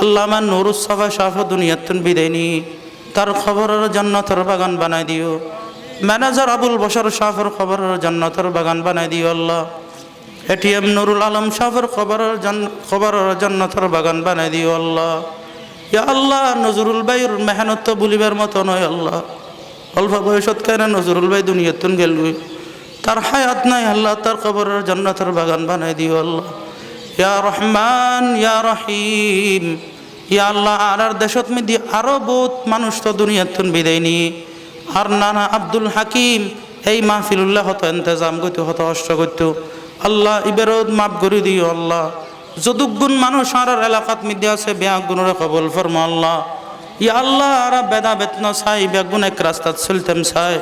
আল্লামা নুরুস সাফা শাহ দুনিয়াতুন বিদায়নি তার খবরের জান্নাতের বাগান বানাই দিও ম্যানেজার আবুল বশর শাহর খবরের জান্নাতের বাগান বানাই দিও আল্লাহ এটিএম নুরুল আলম শাহর খবরের জান্নাতের বাগান বানাই দিও আল্লাহ ইয়া আল্লাহ নজরুল ভাইয়ের মেহনত তো বলিবার মতো নয় আল্লাহ অল্প বয়সত কেন নজরুল ভাই দুনিয়াতুন গেল তার হায়াত নাই আল্লাহ তার খবরের জান্নাতের বাগান বানাই দিও আল্লাহ ইয়া রহমান ইয়া রহিম ইয়া আল্লাহ আর দেশত মিদি আরো বহুত মানুষ তো দুনিয়াতুন বিদায়নি আর নানা আব্দুল হাকিম এই মাহফিলুল্লাহ হতো ইন্তজাম করতে হতো কষ্ট করত আল্লাহ ইবেরত মাফ করে দিও আল্লাহ যদুগুণ মানুষ আর এলাকাত মিদি আছে বেগুনরে কবুল ফরমা আল্লাহ ইয়া আল্লাহ আর বেদা বেতন চাই বেগুন এক রাস্তাত চলতেম চাই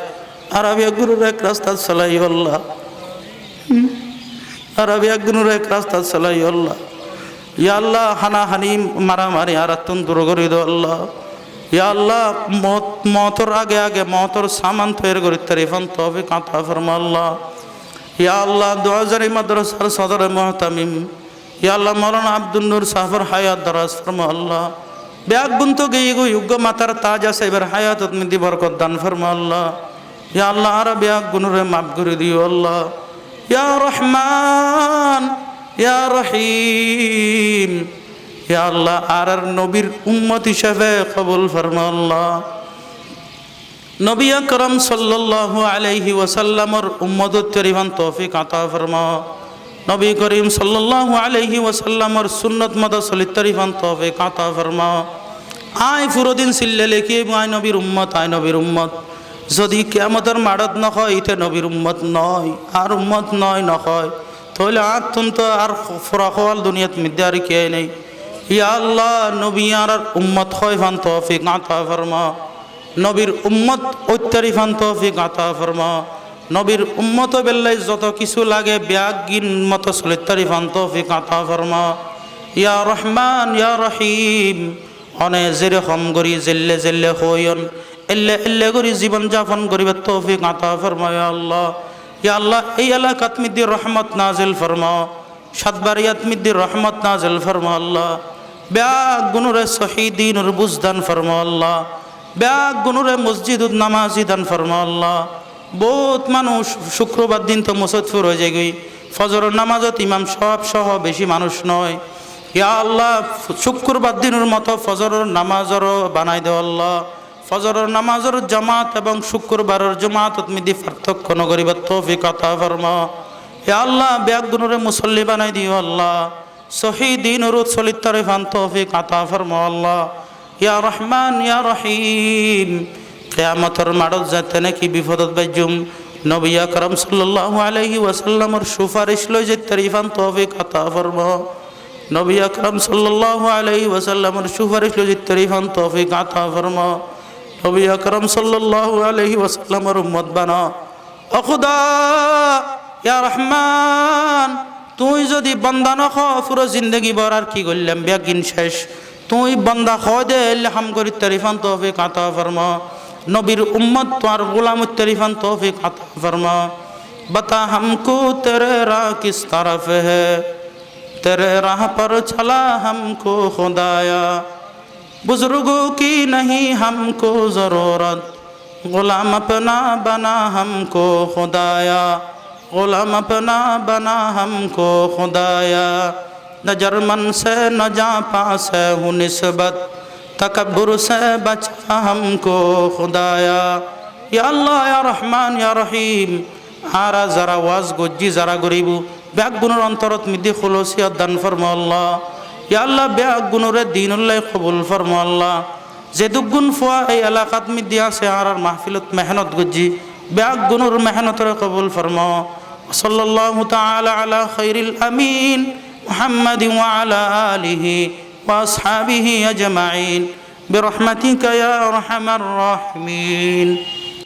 আর বেগুনের এক রাস্তাত চলাই আল্লাহ আর বেগুনের এক রাস্তাত চলাই আল্লাহ ইয়া আল্লাহ হানাহানি মারামারি আর আত্মন দূর করে দাও আল্লাহ ইয়া আল্লাহ মতর আগে আগে মতর সামান তৈরি করে তারিফান তৌফিক আতা ফরমা আল্লাহ ইয়া আল্লাহ 2000 মাদ্রাসার সদর মুহতামিম ইয়া আল্লাহ মাওলানা আব্দুল নূর সাহেবের হায়াত দরাজ ফরমা আল্লাহ বেগুন তো গই গো যুগ মাতার তাজ আছে এবার হায়াতত মিদি বরকত দান ফরমা আল্লাহ ইয়া আল্লাহ আর বেগুনরে মাফ করে দিও আল্লাহ ইয়া রহমান ইয়া রহিম ইয়া আল্লাহ আর নবীর উম্মত হিসেবে কবুল ফরমা আল্লাহ নবী আকরাম সাল্লাল্লাহু আলাইহি ওয়াসাল্লামর উম্মতত তরিবান তৌফিক আতা ফরমা নবী করিম সাল্লাল্লাহু আলাইহি ওয়াসাল্লামর সুন্নত মতো চলিত তরিফান তৌফিক আতা ফরমাও। আয় পুরোদিন চিল্লে লেখি আয় নবীর উম্মত, আয় নবীর উম্মত। যদি কিয়ামতের মাড়ত নয় ইতে নবীর উম্মত নয়, আর উম্মত নয় নয়, তাহলে তুন তো আর ফরাখওয়াল দুনিয়াত মিদ্যে আর কে নেই। ইয়া আল্লাহ, নবী আর উম্মত হয় ফান তৌফিক আতা ফরমাও। নবীর উম্মত ঐত্তারিফান তৌফিক আতা ফরমাও। নবীর উম্মত বেল্লাই যত কিছু লাগে ব্যাগিন মতো চলিত তারিফান তৌফিক আতা ফরমাও। ইয়া রহমান ইয়া রহিম, অনে যেরকম করি জেল্লে জেল্লে হইন এল্লে এল্লে করি জীবন যাপন করিবার তৌফিক আতা ফরমাও। ইয়া আল্লাহ, ইয়া আল্লাহ, এই এলাকাত মিদ্দি রহমত নাজিল ফরমাও। সাতবারিয়াত মিদ্দি রহমত নাজিল ফরমাও আল্লাহ। ব্যাগ গুনুরে শহীদিনুর বুজদান ফরমাও আল্লাহ। ব্যাগ গুনুরে মসজিদুদ নামাজি দান ফরমাও আল্লাহ। বহুত মানুষ শুক্রবার দিন তো মুসদফুর হয়ে যায় গই, ফজরের নামাজত ইমাম সব সহ বেশি মানুষ নয়। ইয়া আল্লাহ, শুক্রবার দিনের মতো ফজরের নামাজেরও বানাই দেও আল্লাহ। ফজরের নামাজের জামাত এবং শুক্রবারের জামাতত মিদি পার্থক্য নগরিবার তৌফিক আতা ফরমাও। ইয়া আল্লাহ, ব্যাগগুনুরে মুসল্লি বানাই দিও আল্লাহ। শহীদিনুর চলিত তারিফান তৌফিক আতা ফরমাও আল্লাহ। ইয়া রহমান ইয়া রহিম, কিয়ামতের মাড়ত যাতে নাকি বিপদত বাইজুম নবী আকরাম সাল্লাল্লাহু আলাইহি ওয়াসাল্লামর সুপারিশ লই যে তারিফান তৌফিক আতা ফরমাও। নবী আকরাম সাল্লাল্লাহু আলাইহি ওয়াসাল্লামর সুপারিশ লই যে তারিফান তৌফিক আতা ফরমাও। নবী আকরাম সাল্লাল্লাহু আলাইহি ওয়াসাল্লামর উম্মত বানাও। ও খুদা, ইয়া রহমান, তুই যদি বান্দা নখ পুরো জিন্দগি ভর আর কি করলাম ব্যাগিন শেষ। তুই বান্দা হয় দে হাম করি তারিফান তৌফিক আতা ফরমাও। নবীর উম্মত তোমার গুলাম তারিফান तौफीक अता फरमा। बता हमको तेरे राह किस तरफ है, तेरे राह पर चला हमको खुदाया। बुजुर्गों की नहीं हमको ज़रूरत, गुलाम अपना बना हमको खुदाया। गुलाम अपना बना हमको खुदाया। न जर्मन से न जापां से हूँ निस्बत, तकब्बुर से बचा हमको खुदाया। या अल्लाह या रहमान या रहीम, आरा जरा वाज गज्जी जरा गरीबू ব্যাগ গুণের অন্তরত মিদি খুলসিয়ত দান ফরমা আল্লাহ। ইয়া আল্লাহ, ব্যাগ গুণরে দিনুল্লাহ কবুল ফরমা আল্লাহ। যে দুগুণ ফুয়া এই এলাকাত মিদি আছে আর মাহফিলত মেহনত গজ্জি ব্যাগ গুণর মেহনতরে কবুল ফরমা। সাল্লাল্লাহু তাআলা আলা খাইরিল আমিন মুহাম্মাদ ওয়া আলা আলিহি ওয়া আসহাবিহি আজমাইন বিরহমাতিকা ইয়া আরহামার রাহিমিন।